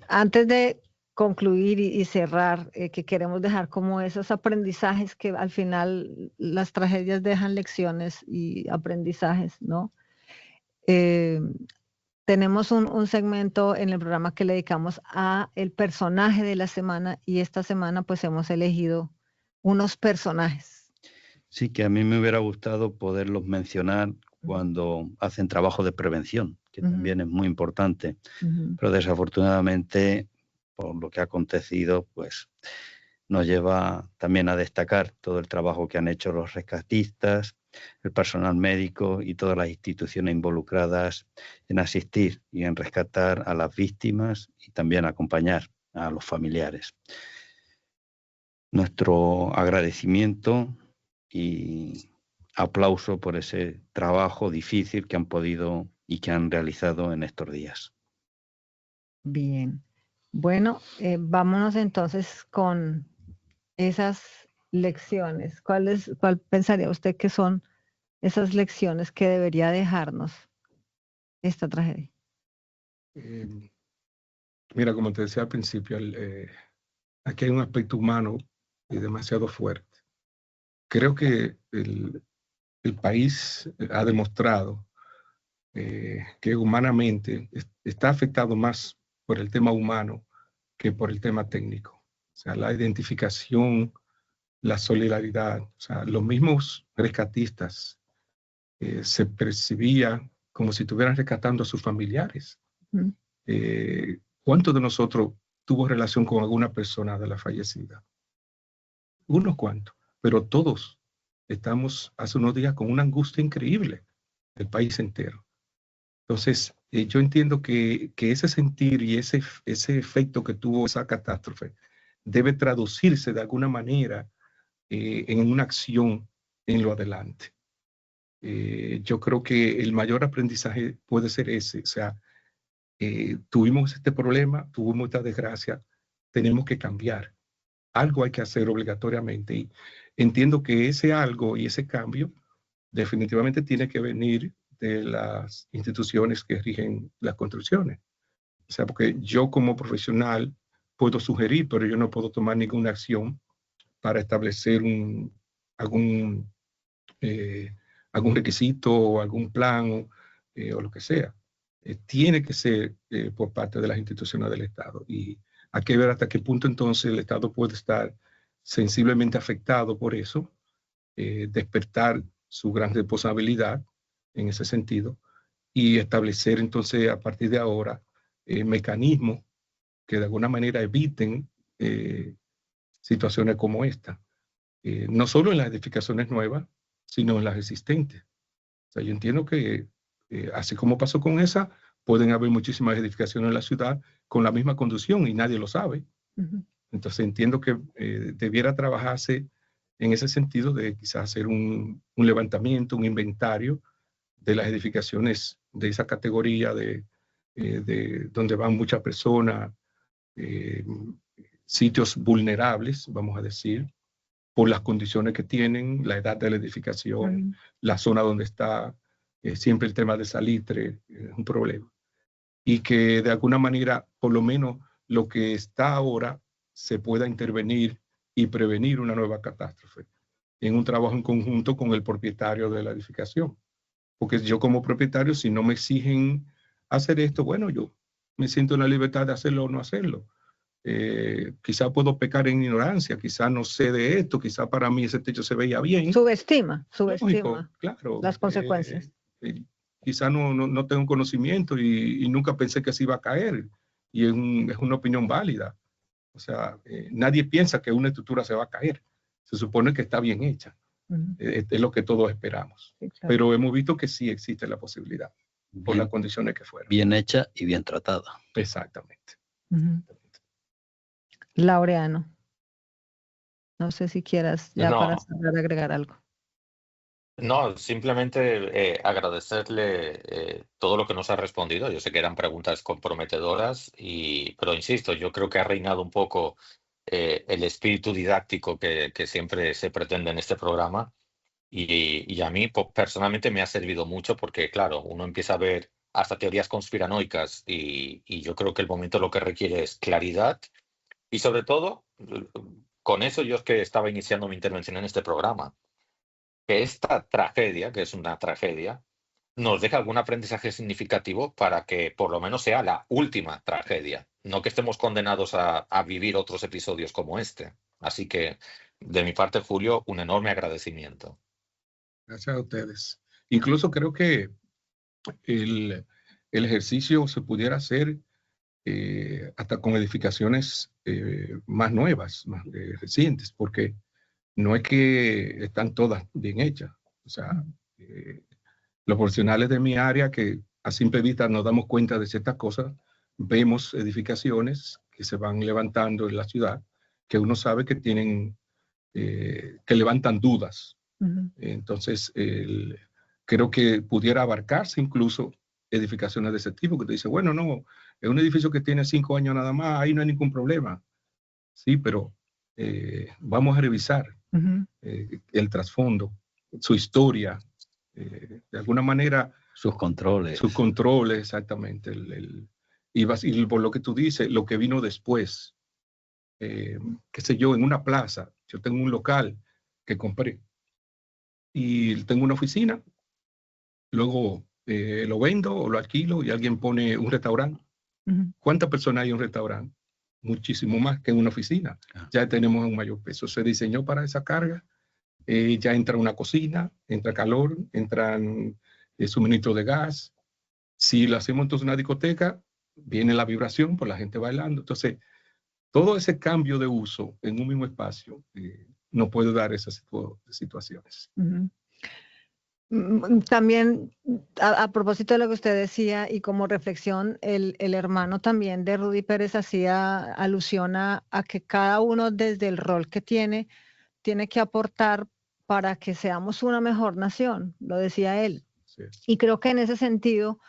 antes de concluir y cerrar, que queremos dejar como esos aprendizajes que al final las tragedias dejan lecciones y aprendizajes, ¿no? Tenemos un segmento en el programa que le dedicamos a el personaje de la semana, y esta semana pues hemos elegido unos personajes. Sí, que a mí me hubiera gustado poderlos mencionar cuando hacen trabajo de prevención, que también es muy importante, pero desafortunadamente por lo que ha acontecido, pues nos lleva también a destacar todo el trabajo que han hecho los rescatistas, el personal médico y todas las instituciones involucradas en asistir y en rescatar a las víctimas y también acompañar a los familiares. Nuestro agradecimiento y aplauso por ese trabajo difícil que han podido y que han realizado en estos días. Bien. Bueno, vámonos entonces con esas lecciones. ¿Cuál pensaría usted que son esas lecciones que debería dejarnos esta tragedia? Mira, como te decía al principio, aquí hay un aspecto humano demasiado fuerte. Creo que el país ha demostrado que humanamente está afectado más por el tema humano que por el tema técnico. O sea, la identificación, la solidaridad, o sea, los mismos rescatistas se percibía como si estuvieran rescatando a sus familiares. ¿Cuántos de nosotros tuvo relación con alguna persona de la fallecida? Unos cuantos, pero todos estamos hace unos días con una angustia increíble, el país entero. Entonces, yo entiendo que ese sentir y ese efecto que tuvo esa catástrofe debe traducirse de alguna manera en una acción en lo adelante. Yo creo que el mayor aprendizaje puede ser ese, o sea, tuvimos este problema, tuvimos esta desgracia, tenemos que cambiar. Algo hay que hacer obligatoriamente, y entiendo que ese algo y ese cambio definitivamente tiene que venir de las instituciones que rigen las construcciones. O sea, porque yo como profesional puedo sugerir, pero yo no puedo tomar ninguna acción para establecer algún requisito o algún plan o lo que sea. Tiene que ser por parte de las instituciones del Estado, y hay que ver hasta qué punto entonces el Estado puede estar sensiblemente afectado por eso, despertar su gran responsabilidad en ese sentido y establecer entonces a partir de ahora mecanismos que de alguna manera eviten situaciones como esta. no solo en las edificaciones nuevas, sino en las existentes. O sea, yo entiendo que, así como pasó con esa, pueden haber muchísimas edificaciones en la ciudad con la misma conducción y nadie lo sabe. Entonces entiendo que debiera trabajarse en ese sentido de quizás hacer un levantamiento, un inventario de las edificaciones de esa categoría, de donde van muchas personas, sitios vulnerables, vamos a decir, por las condiciones que tienen, la edad de la edificación, la zona donde está, siempre el tema de salitre es un problema. Y que de alguna manera, por lo menos lo que está ahora, se pueda intervenir y prevenir una nueva catástrofe en un trabajo en conjunto con el propietario de la edificación. Porque yo como propietario, si no me exigen hacer esto, bueno, yo me siento en la libertad de hacerlo o no hacerlo. Quizá puedo pecar en ignorancia, quizá no sé de esto, quizá para mí ese techo se veía bien. Subestima Lógico, claro, las consecuencias. Quizá no tengo conocimiento y nunca pensé que se iba a caer, y es una opinión válida. O sea, nadie piensa que una estructura se va a caer, se supone que está bien hecha. Es lo que todos esperamos. Sí, claro. Pero hemos visto que sí existe la posibilidad, por las condiciones que fueran. Bien hecha y bien tratada. Exactamente. Laureano, no sé si quieras ya para cerrar agregar algo. No, simplemente agradecerle todo lo que nos ha respondido. Yo sé que eran preguntas comprometedoras, pero insisto, yo creo que ha reinado un poco el espíritu didáctico que siempre se pretende en este programa. Y a mí personalmente me ha servido mucho porque, claro, uno empieza a ver hasta teorías conspiranoicas y yo creo que el momento lo que requiere es claridad y sobre todo, con eso yo es que estaba iniciando mi intervención en este programa, que esta tragedia, que es una tragedia, nos deja algún aprendizaje significativo para que por lo menos sea la última tragedia, no que estemos condenados a vivir otros episodios como este. Así que, de mi parte, Julio, un enorme agradecimiento. Gracias a ustedes. Incluso creo que el ejercicio se pudiera hacer hasta con edificaciones más nuevas, más recientes, porque no es que están todas bien hechas. O sea, los profesionales de mi área que a simple vista nos damos cuenta de ciertas cosas, vemos edificaciones que se van levantando en la ciudad, que uno sabe que tienen, que levantan dudas. Entonces, creo que pudiera abarcarse incluso edificaciones de ese tipo, que te dice, bueno, no, es un edificio que tiene 5 años nada más, ahí no hay ningún problema. Sí, pero vamos a revisar el trasfondo, su historia, de alguna manera. Sus controles. Sus controles, exactamente. Y por lo que tú dices, lo que vino después, qué sé yo, en una plaza, yo tengo un local que compré y tengo una oficina, luego lo vendo o lo alquilo y alguien pone un restaurante. ¿Cuántas personas hay en un restaurante? Muchísimo más que en una oficina. Ya tenemos un mayor peso. Se diseñó para esa carga. Ya entra una cocina, entra calor, entran suministro de gas. Si lo hacemos entonces una discoteca, viene la vibración por la gente bailando. Entonces, todo ese cambio de uso en un mismo espacio no puede dar ese tipo de situaciones. También, a propósito de lo que usted decía y como reflexión, el hermano también de Rudy Pérez hacía alusión a que cada uno desde el rol que tiene que aportar para que seamos una mejor nación, lo decía él. Sí. Y creo que en ese sentido,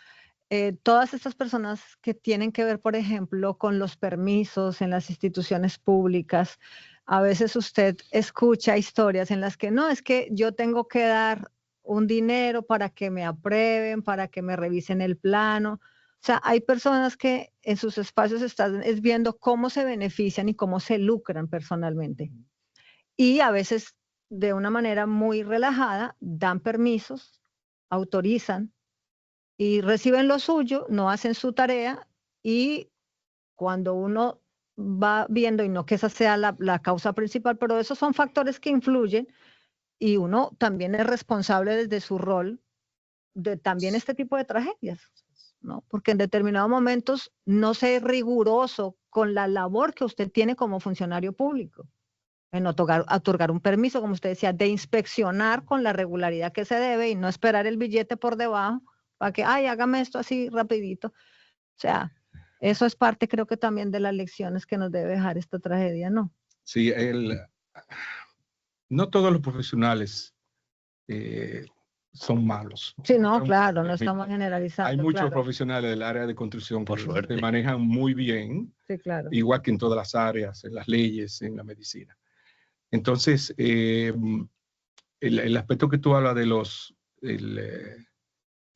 todas estas personas que tienen que ver, por ejemplo, con los permisos en las instituciones públicas, a veces usted escucha historias en las que no, es que yo tengo que dar un dinero para que me aprueben, para que me revisen el plano. O sea, hay personas que en sus espacios están viendo cómo se benefician y cómo se lucran personalmente. Y a veces, de una manera muy relajada, dan permisos, autorizan y reciben lo suyo, no hacen su tarea, y cuando uno va viendo, y no que esa sea la causa principal, pero esos son factores que influyen, y uno también es responsable desde su rol de también este tipo de tragedias, ¿no? Porque en determinados momentos no se es riguroso con la labor que usted tiene como funcionario público. en otorgar un permiso, como usted decía, de inspeccionar con la regularidad que se debe y no esperar el billete por debajo para que, ay, hágame esto así rapidito. O sea, eso es parte, creo que también de las lecciones que nos debe dejar esta tragedia, ¿no? Sí, no todos los profesionales son malos. Sí, no, claro, no estamos generalizando. Hay muchos claro. profesionales del área de construcción Por que suerte se manejan muy bien, Sí, claro. igual que en todas las áreas, en las leyes, en la medicina. Entonces, el aspecto que tú hablas de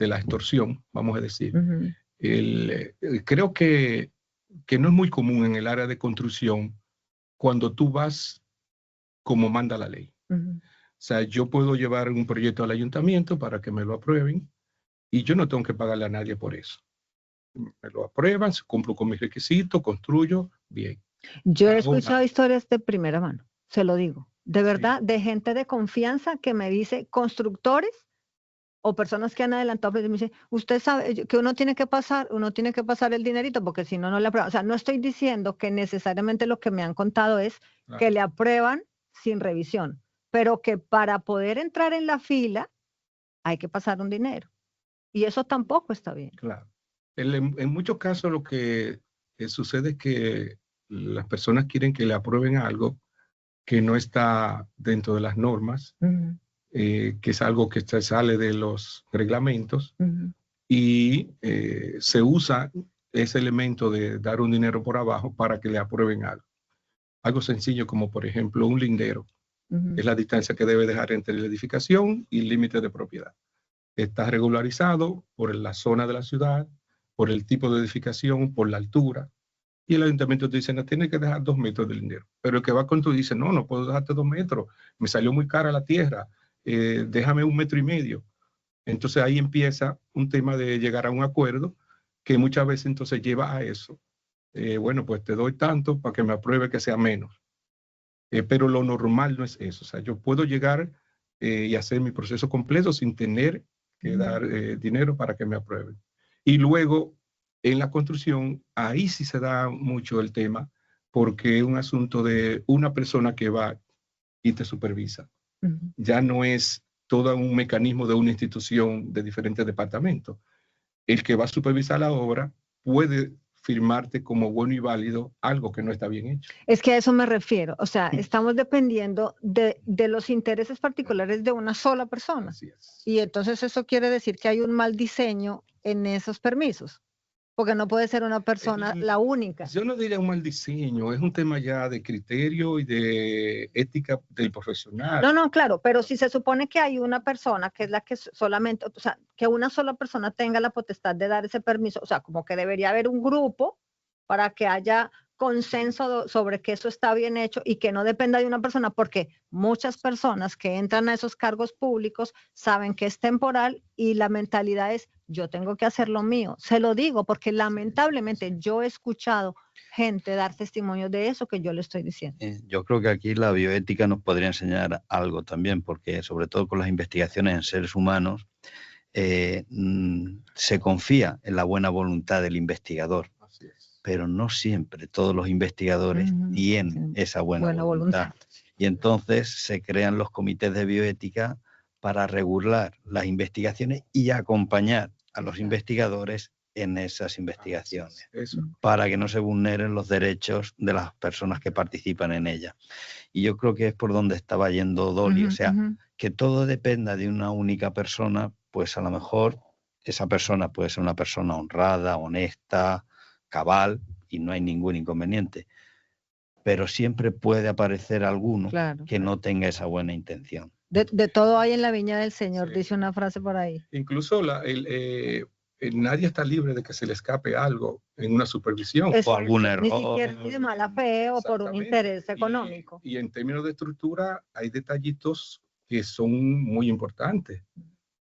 la extorsión, vamos a decir, creo que no es muy común en el área de construcción cuando tú vas como manda la ley. O sea, yo puedo llevar un proyecto al ayuntamiento para que me lo aprueben y yo no tengo que pagarle a nadie por eso. Me lo aprueban, cumplo con mis requisitos, construyo, bien. Yo he escuchado historias de primera mano, se lo digo, de verdad, de gente de confianza que me dice, constructores o personas que han adelantado, pero me dice, usted sabe que uno tiene que pasar el dinerito porque si no, no le aprueban. O sea, no estoy diciendo que necesariamente lo que me han contado es que le aprueban sin revisión, pero que para poder entrar en la fila hay que pasar un dinero. Y eso tampoco está bien. Claro. En muchos casos lo que sucede es que las personas quieren que le aprueben algo que no está dentro de las normas, que es algo que sale de los reglamentos, y se usa ese elemento de dar un dinero por abajo para que le aprueben algo. Algo sencillo como, por ejemplo, un lindero. Es la distancia que debe dejar entre la edificación y el límite de propiedad. Está regularizado por la zona de la ciudad, por el tipo de edificación, por la altura. Y el ayuntamiento te dice, no, tienes que dejar 2 metros de lindero. Pero el que va con tú dice, no, no puedo dejarte 2 metros. Me salió muy cara la tierra. Déjame 1,5 metros. Entonces ahí empieza un tema de llegar a un acuerdo que muchas veces entonces lleva a eso. Bueno, pues te doy tanto para que me apruebe que sea menos. Pero lo normal no es eso. O sea, yo puedo llegar y hacer mi proceso completo sin tener que dar dinero para que me aprueben. Y luego, en la construcción, ahí sí se da mucho el tema, porque es un asunto de una persona que va y te supervisa. Ya no es todo un mecanismo de una institución de diferentes departamentos. El que va a supervisar la obra puede firmarte como bueno y válido algo que no está bien hecho. Es que a eso me refiero. O sea, estamos dependiendo de los intereses particulares de una sola persona. Así es. Y entonces eso quiere decir que hay un mal diseño en esos permisos, porque no puede ser una persona la única. Yo no diría un mal diseño, es un tema ya de criterio y de ética del profesional. No, no, claro, pero si se supone que hay una persona que es la que solamente, o sea, que una sola persona tenga la potestad de dar ese permiso, o sea, como que debería haber un grupo para que haya consenso sobre que eso está bien hecho y que no dependa de una persona, porque muchas personas que entran a esos cargos públicos saben que es temporal y la mentalidad es, yo tengo que hacer lo mío. Se lo digo porque lamentablemente yo he escuchado gente dar testimonio de eso que yo le estoy diciendo. Yo creo que aquí la bioética nos podría enseñar algo también, porque sobre todo con las investigaciones en seres humanos, se confía en la buena voluntad del investigador. Así es. Pero no siempre todos los investigadores tienen esa buena voluntad. Y entonces se crean los comités de bioética para regular las investigaciones y acompañar a los investigadores en esas investigaciones, para que no se vulneren los derechos de las personas que participan en ellas. Y yo creo que es por donde estaba yendo Dolly, o sea, que todo dependa de una única persona, pues a lo mejor esa persona puede ser una persona honrada, honesta, cabal, y no hay ningún inconveniente. Pero siempre puede aparecer alguno que no tenga esa buena intención. De todo hay en la viña del Señor, dice una frase por ahí. Incluso nadie está libre de que se le escape algo en una supervisión. O algún error. Ni siquiera de mala fe o por un interés económico. Y en términos de estructura hay detallitos que son muy importantes.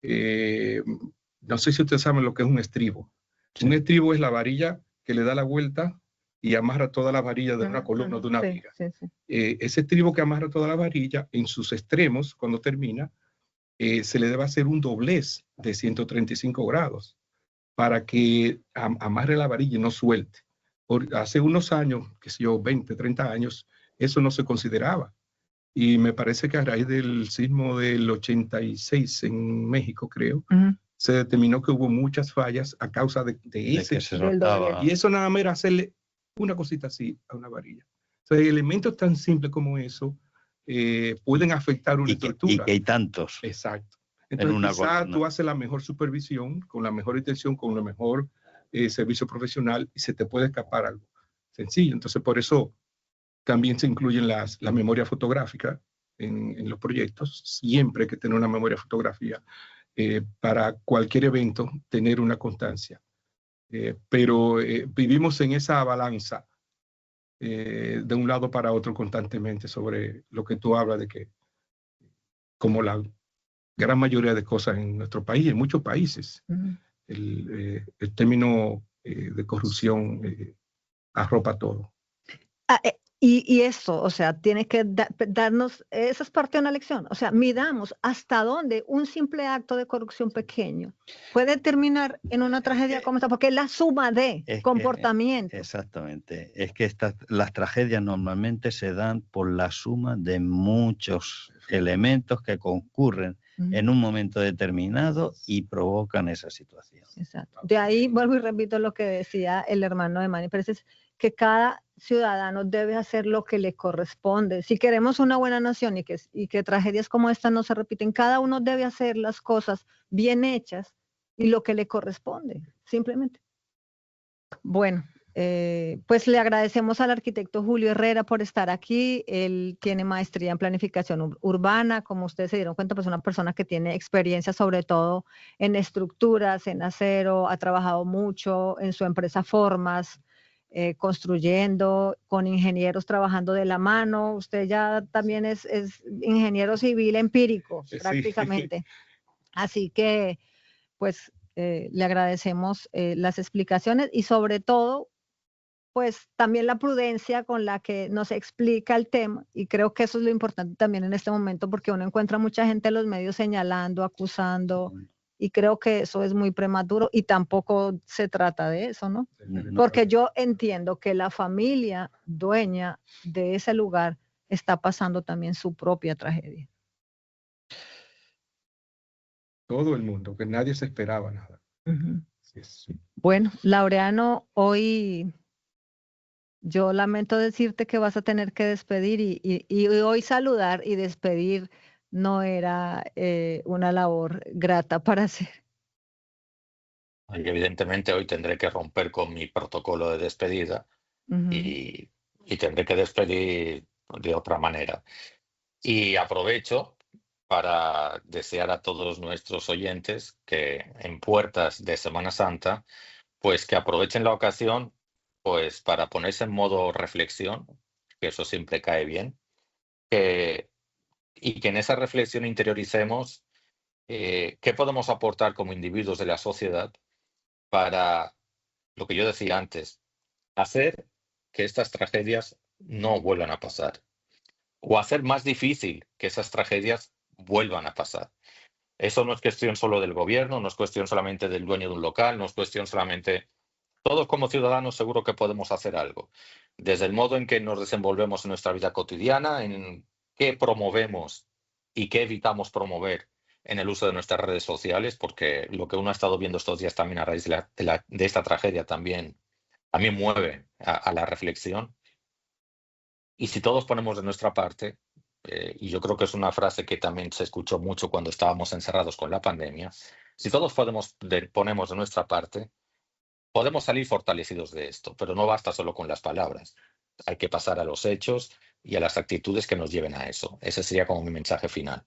No sé si ustedes saben lo que es un estribo. Sí. Un estribo es la varilla que le da la vuelta y amarra toda la varilla de una columna o de una viga. Sí. Ese estribo que amarra toda la varilla, en sus extremos, cuando termina, se le debe hacer un doblez de 135 grados para que amarre la varilla y no suelte. Hace unos años, que sé yo, 20, 30 años, eso no se consideraba. Y me parece que a raíz del sismo del 86 en México, creo, se determinó que hubo muchas fallas a causa de ese. Que se notaba. Y eso nada más era hacerle una cosita así a una varilla. O sea, elementos tan simples como eso pueden afectar una estructura. Y que hay tantos. Exacto. Entonces, quizás tú haces la mejor supervisión, con la mejor intención, con el mejor servicio profesional, y se te puede escapar algo sencillo. Entonces, por eso también se incluyen la memoria fotográfica en los proyectos. Siempre hay que tener una memoria fotográfica para cualquier evento, tener una constancia. Pero vivimos en esa balanza de un lado para otro constantemente sobre lo que tú hablas de que, como la gran mayoría de cosas en nuestro país, en muchos países, el término de corrupción arropa todo. Y eso, o sea, tiene que darnos, esa es parte de una lección, o sea, midamos hasta dónde un simple acto de corrupción pequeño puede terminar en una tragedia como esta, porque es la suma de comportamientos. Exactamente, es que las tragedias normalmente se dan por la suma de muchos elementos que concurren en un momento determinado y provocan esa situación. Exacto. De ahí vuelvo y repito lo que decía el hermano de Manny, pero es que cada ciudadano debe hacer lo que le corresponde. Si queremos una buena nación y que tragedias como esta no se repiten, cada uno debe hacer las cosas bien hechas y lo que le corresponde, simplemente. Bueno, pues le agradecemos al arquitecto Julio Herrera por estar aquí. Él tiene maestría en planificación urbana, como ustedes se dieron cuenta, pues una persona que tiene experiencia sobre todo en estructuras, en acero, ha trabajado mucho en su empresa Formas, construyendo, con ingenieros trabajando de la mano. Usted ya también es ingeniero civil empírico, prácticamente. Sí. Así que, pues, le agradecemos las explicaciones y sobre todo, pues también la prudencia con la que nos explica el tema, y creo que eso es lo importante también en este momento, porque uno encuentra mucha gente en los medios señalando, acusando, y creo que eso es muy prematuro y tampoco se trata de eso, ¿no? Porque yo entiendo que la familia dueña de ese lugar está pasando también su propia tragedia. Todo el mundo, que nadie se esperaba nada. Sí. Bueno, Laureano, hoy yo lamento decirte que vas a tener que despedir y hoy saludar y despedir no era una labor grata para hacer. Y evidentemente hoy tendré que romper con mi protocolo de despedida y tendré que despedir de otra manera. Y aprovecho para desear a todos nuestros oyentes que en puertas de Semana Santa, pues que aprovechen la ocasión pues para ponerse en modo reflexión, que eso siempre cae bien, y que en esa reflexión interioricemos qué podemos aportar como individuos de la sociedad para, lo que yo decía antes, hacer que estas tragedias no vuelvan a pasar o hacer más difícil que esas tragedias vuelvan a pasar. Eso no es cuestión solo del gobierno, no es cuestión solamente del dueño de un local, no es cuestión solamente... Todos como ciudadanos seguro que podemos hacer algo, desde el modo en que nos desenvolvemos en nuestra vida cotidiana, en qué promovemos y qué evitamos promover en el uso de nuestras redes sociales, porque lo que uno ha estado viendo estos días también a raíz de esta tragedia también mueve a la reflexión. Y si todos ponemos de nuestra parte, y yo creo que es una frase que también se escuchó mucho cuando estábamos encerrados con la pandemia, si todos ponemos de nuestra parte, podemos salir fortalecidos de esto, pero no basta solo con las palabras. Hay que pasar a los hechos y a las actitudes que nos lleven a eso. Ese sería como mi mensaje final.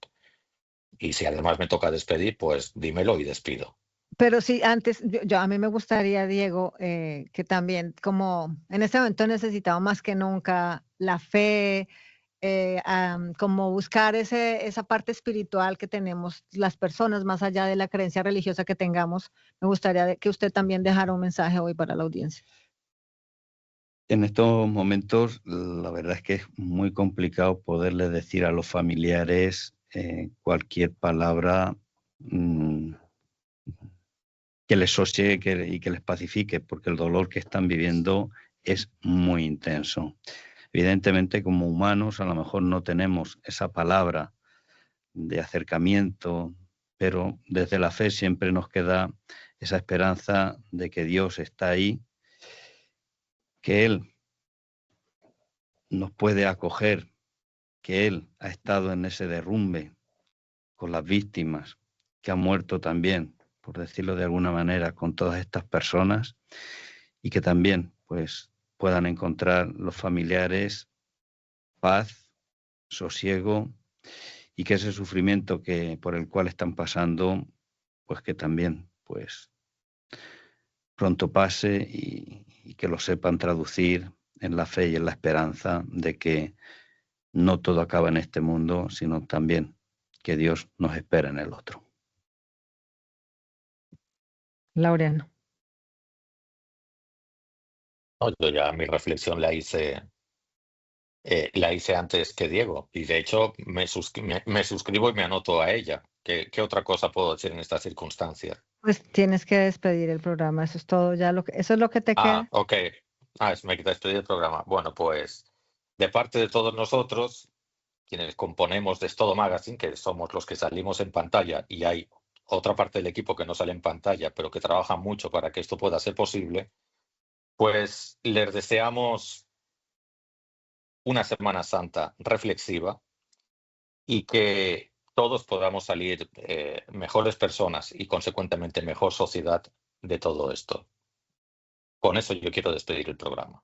Y si además me toca despedir, pues dímelo y despido. Pero sí, antes, a mí me gustaría, Diego, que también, como en este momento necesitamos más que nunca la fe, como buscar esa parte espiritual que tenemos las personas, más allá de la creencia religiosa que tengamos. Me gustaría que usted también dejara un mensaje hoy para la audiencia. En estos momentos, la verdad es que es muy complicado poderle decir a los familiares cualquier palabra que les sosiegue y que les pacifique, porque el dolor que están viviendo es muy intenso. Evidentemente, como humanos, a lo mejor no tenemos esa palabra de acercamiento, pero desde la fe siempre nos queda esa esperanza de que Dios está ahí, que Él nos puede acoger, que Él ha estado en ese derrumbe con las víctimas, que han muerto también, por decirlo de alguna manera, con todas estas personas, y que también pues puedan encontrar los familiares paz, sosiego, y que ese sufrimiento por el cual están pasando, pues que también pues pronto pase y que lo sepan traducir en la fe y en la esperanza de que no todo acaba en este mundo, sino también que Dios nos espera en el otro. Laureano. No, yo ya mi reflexión la hice antes que Diego, y de hecho me suscribo y me anoto a ella. ¿Qué otra cosa puedo decir en estas circunstancias? Pues tienes que despedir el programa, eso es todo, eso es lo que te queda. Ok. Me quita despedir el programa. Bueno, pues de parte de todos nosotros, quienes componemos de Todo Magazine, que somos los que salimos en pantalla, y hay otra parte del equipo que no sale en pantalla, pero que trabaja mucho para que esto pueda ser posible, pues les deseamos una Semana Santa reflexiva y que todos podamos salir mejores personas y, consecuentemente, mejor sociedad de todo esto. Con eso yo quiero despedir el programa.